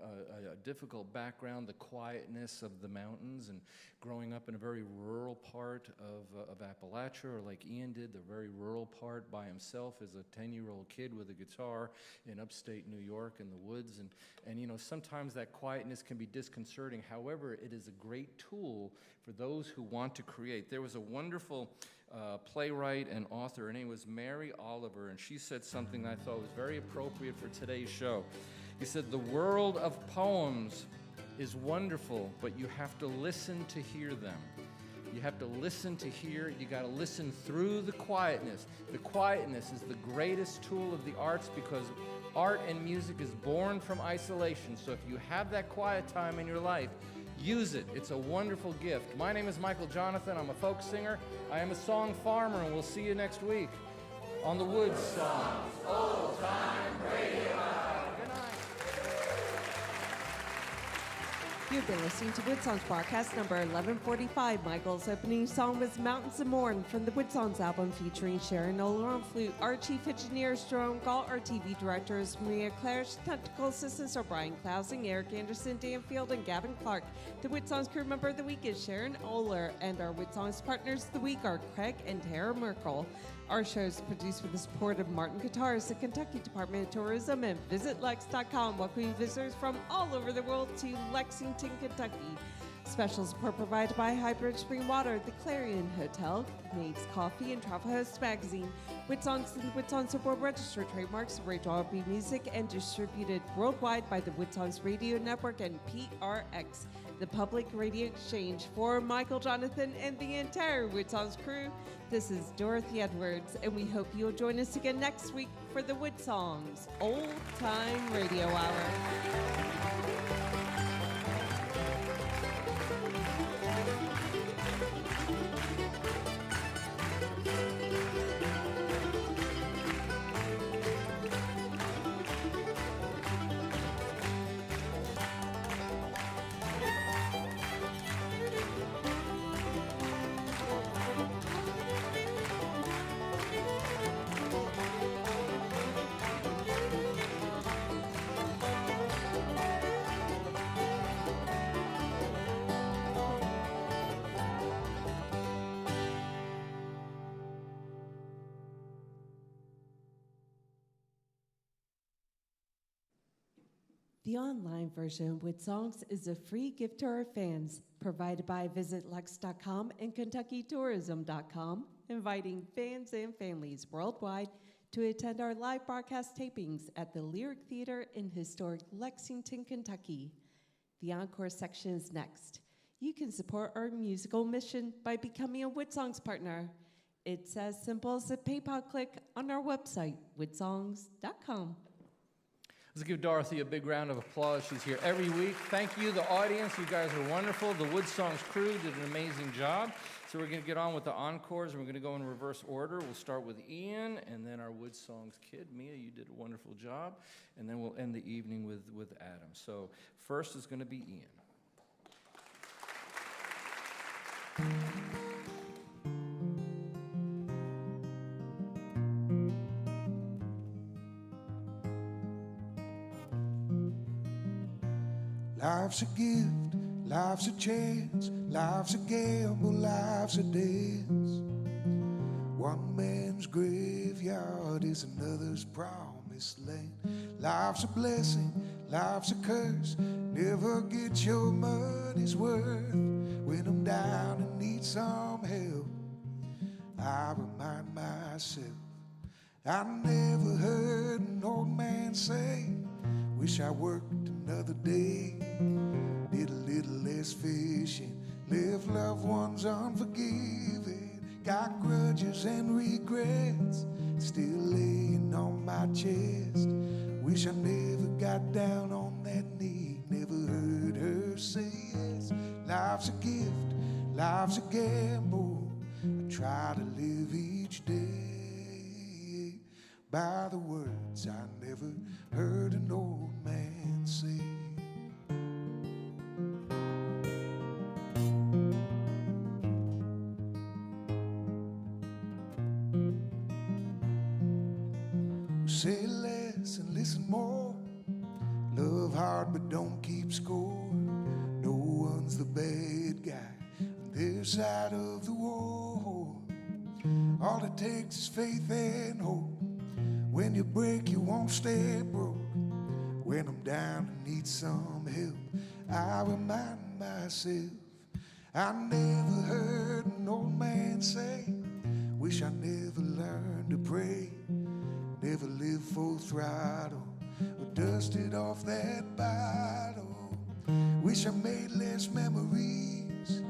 a difficult background, the quietness of the mountains, and growing up in a very rural part of Appalachia, or like Ian did, the very rural part by himself as a 10-year-old kid with a guitar in upstate New York in the woods. And you know, sometimes that quietness can be disconcerting. However, it is a great tool for those who want to create. There was a wonderful playwright and author. Her name was Mary Oliver, and she said something that I thought was very appropriate for today's show. He said, "The world of poems is wonderful, but you have to listen to hear them. You have to listen to hear. You got to listen through the quietness. The quietness is the greatest tool of the arts, because art and music is born from isolation. So if you have that quiet time in your life, use it. It's a wonderful gift." My name is Michael Jonathan. I'm a folk singer. I am a song farmer, and we'll see you next week on the WoodSongs Old Time Radio Hour. Good night. You've been listening to WoodSongs broadcast number 1145. Michael's opening song was Mountains of Morn from the WoodSongs album, featuring Sharon Oler on flute. Our chief engineer is Jerome Gall. Our TV director is Maria Clarish. Technical assistants are Brian Klausing, Eric Anderson, Dan Field, and Gavin Clark. The WoodSongs crew member of the week is Sharon Oler, and our WoodSongs partners of the week are Craig and Tara Merkel. Our show is produced with the support of Martin Guitars, the Kentucky Department of Tourism, and VisitLex.com, welcoming visitors from all over the world to Lexington, Kentucky. Special support provided by Highbridge Spring Water, the Clarion Hotel, Maeve's Coffee, and Travel Host Magazine. WoodSongs and WoodSongs are board registered trademarks of Rachel R.B. Music and distributed worldwide by the WoodSongs Radio Network and PRX, the Public Radio Exchange. For Michael Jonathan and the entire WoodSongs crew, this is Dorothy Edwards, and we hope you'll join us again next week for the WoodSongs Old Time Radio Hour. The online version of WoodSongs is a free gift to our fans, provided by VisitLex.com and KentuckyTourism.com, inviting fans and families worldwide to attend our live broadcast tapings at the Lyric Theater in historic Lexington, Kentucky. The Encore section is next. You can support our musical mission by becoming a WoodSongs partner. It's as simple as a PayPal click on our website, WoodSongs.com. Let's give Dorothy a big round of applause. She's here every week. Thank you, the audience. You guys are wonderful. The WoodSongs crew did an amazing job. So we're going to get on with the encores, and we're going to go in reverse order. We'll start with Ian, and then our WoodSongs kid. Mia, you did a wonderful job. And then we'll end the evening with Adam. So first is going to be Ian. Life's a gift, life's a chance, life's a gamble, life's a dance. One man's graveyard is another's promised land. Life's a blessing, life's a curse, never get your money's worth. When I'm down and need some help, I remind myself, I never heard an old man say, wish I worked another day. Did a little less fishing, left loved ones unforgiving. Got grudges and regrets still laying on my chest. Wish I never got down on that knee, never heard her say yes. Life's a gift, life's a gamble. I try to live each day by the words I never heard an old man say. Say less and listen more. Love hard but don't keep score. No one's the bad guy on their side of the war. All it takes is faith and hope. When you break, you won't stay broke. When I'm down and need some help, I remind myself, I never heard an old man say, wish I never learned to pray. Never lived full throttle or dusted off that bottle. Wish I made less memories.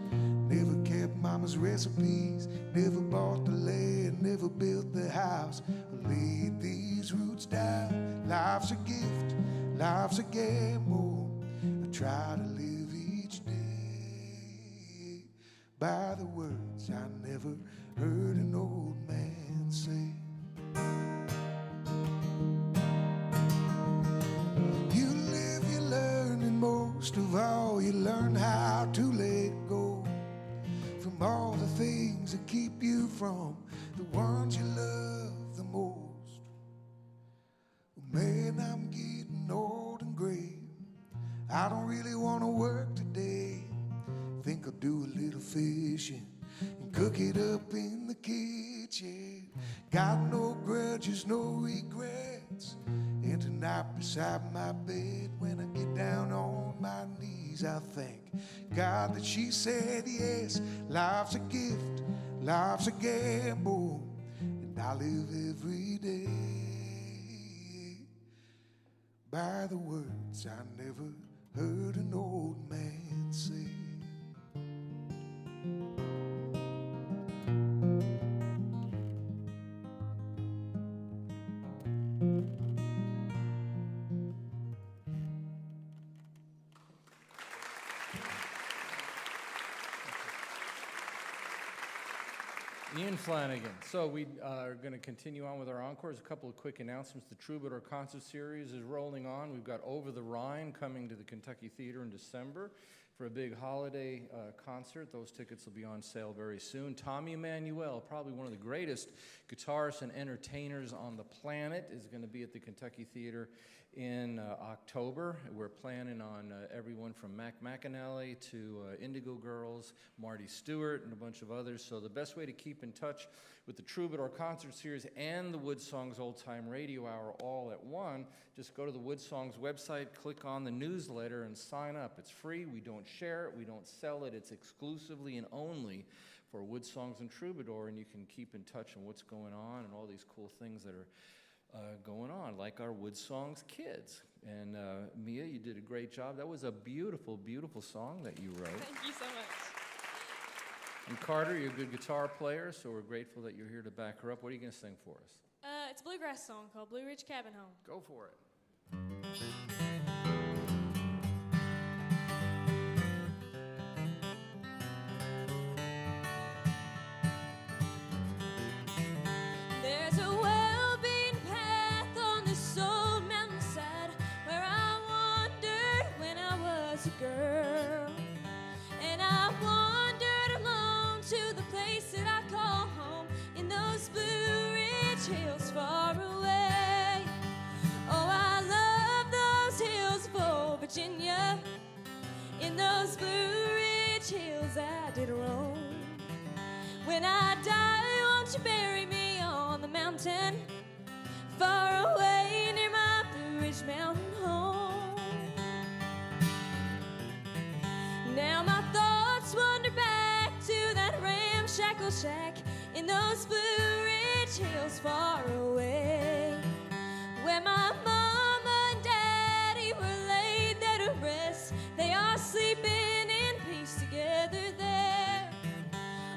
Never kept mama's recipes. Never bought the land, never built the house or laid these roots down. Life's a gift, life's a gamble. I try to live each day by the words I never heard an old man say. Most of all, you learn how to let go from all the things that keep you from the ones you love the most. Man, I'm getting old and gray. I don't really want to work today. Think I'll do a little fishing and cook it up in the kitchen. Got no grudges, no regrets. And tonight beside my bed, when I get down on my knees, I thank God that she said yes. Life's a gift, life's a gamble, and I live every day by the words I never heard an old man say. Ian Flanigan. So we are going to continue on with our encores. A couple of quick announcements. The Troubadour Concert Series is rolling on. We've got Over the Rhine coming to the Kentucky Theater in December for a big holiday concert. Those tickets will be on sale very soon. Tommy Emmanuel, probably one of the greatest guitarists and entertainers on the planet, is going to be at the Kentucky Theater in October. We're planning on everyone from Mac McAnally to Indigo Girls, Marty Stewart, and a bunch of others. So the best way to keep in touch with the Troubadour Concert Series and the WoodSongs Old Time Radio Hour all at one, just go to the WoodSongs website, click on the newsletter, and sign up. It's free. We don't share it. We don't sell it. It's exclusively and only for WoodSongs and Troubadour, and you can keep in touch on what's going on and all these cool things that are going on, like our WoodSongs kids. And Mia, you did a great job. That was a beautiful, beautiful song that you wrote. Thank you so much. And Carter, you're a good guitar player, so we're grateful that you're here to back her up. What are you going to sing for us? It's a bluegrass song called Blue Ridge Cabin Home. Go for it. In those Blue Ridge hills I did roam. When I die, won't you bury me on the mountain, far away near my Blue Ridge mountain home? Now my thoughts wander back to that ramshackle shack in those Blue Ridge hills far away, where my mama and daddy were laid there to rest. They are sleeping in peace together there.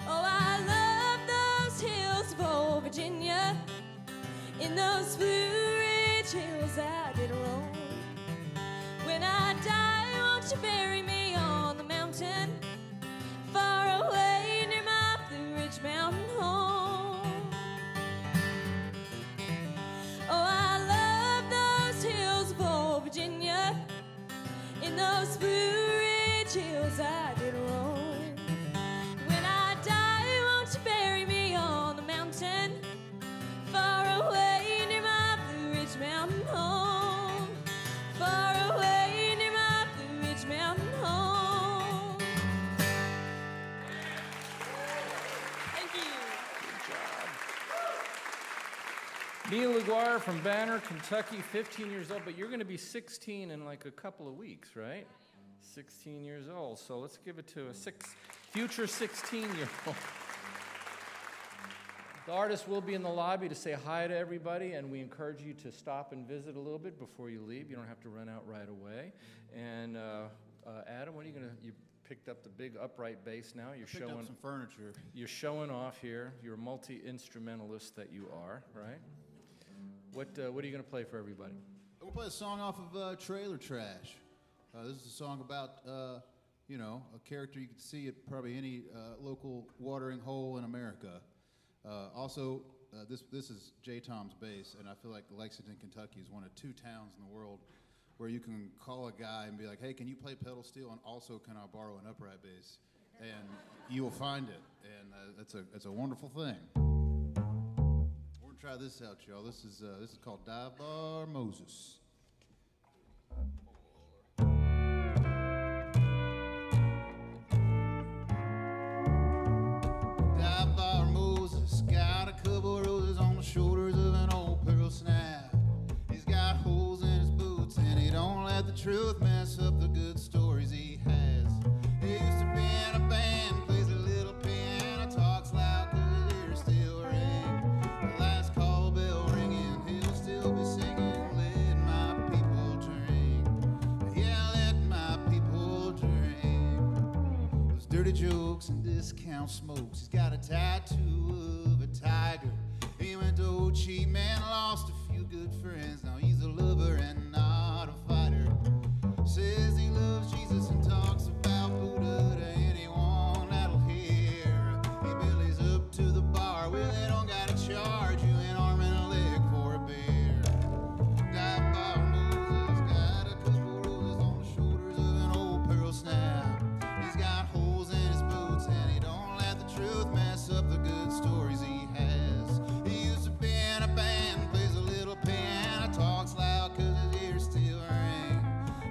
Oh, I love those hills of old Virginia. In those Blue Ridge hills I did roam. When I die, won't you bury me on the mountain, far away near my Blue Ridge mountain home? Oh, I love those hills of old Virginia. In those Blue Ridge hills I did roam. When I die, won't you bury me on the mountain, far away near my Blue Ridge mountain home? Far away near my Blue Ridge mountain home. Thank you. Neil LaGuarre from Banner, Kentucky, 15 years old, but you're going to be 16 in like a couple of weeks, right? 16 years old, so let's give it to a future 16-year-old. The artist will be in the lobby to say hi to everybody, and we encourage you to stop and visit a little bit before you leave. You don't have to run out right away. And Adam, what are you going to, you picked up the big upright bass now. You're Picked up some furniture. You're showing off here. You're a multi-instrumentalist that you are, right? What are you going to play for everybody? We'll play a song off of Trailer Trash. This is a song about, you know, a character you can see at probably any local watering hole in America. Also, this is J. Tom's bass, and I feel like Lexington, Kentucky is one of 2 towns in the world where you can call a guy and be like, hey, can you play pedal steel, and also can I borrow an upright bass? And you will find it, and it's a wonderful thing. We're gonna try this out, y'all. This is called Dive Bar Moses. Dive Bar Moses got a couple roses on the shoulders of an old pearl snap. He's got holes in his boots and he don't let the truth mess up the good stories he has. He used to be in a band, plays a little piano, talks loud 'cause his ears still ring. The last call bell ringing, he'll still be singing, let my people drink. Yeah, let my people drink. Those dirty jokes and discount smokes. He's got a tattoo of a tiger. He went to Old Cheap Man, lost a few good friends. Now he's a lover and not a fighter. Says he loves Jesus and talks about Buddha to anyone that'll hear. He billies up to the bar where they don't gotta charge you an arm and a leg for a beer. Dive Bar Moses got a couple roses on the shoulders of an old pearl snap. He's got holes in his boots and he don't let the truth mess up the good stories he has. He used to be in a band, plays a little piano, talks loud 'cause his ears still ring.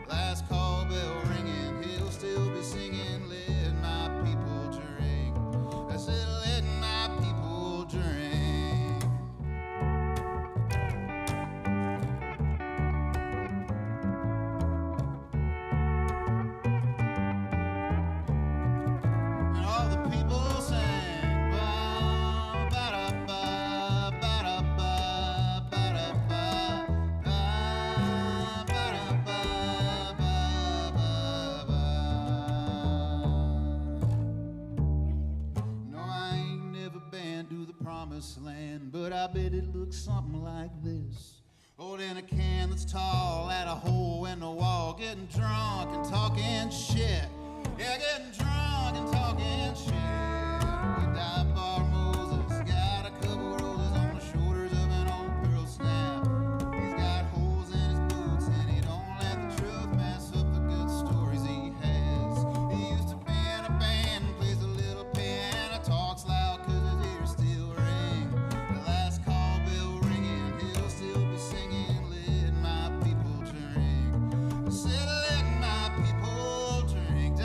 Last call bell ringing, he'll still be singing, let my people drink. I said, let my people drink. And all the people sang, ba ba da ba ba da ba ba da ba ba ba da ba ba ba ba. No, I ain't never been to the promised land, but I bet it looks something like this. Holding a can that's tall at a hole in the wall, getting drunk and talking shit. Yeah, getting drunk and talking shit. Dive Bar Moses got a couple roses on the shoulders of an old pearl snap. He's got holes in his boots and he don't let the truth mess up the good stories he has. He used to be in a band, plays a little piano, talks loud 'cause his ears still ring. The last call bell ringing, he'll still be singing, let my people drink. I said, let my people drink.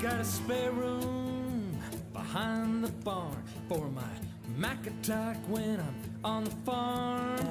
got a spare room behind the barn for my Mac attack when I'm on the farm.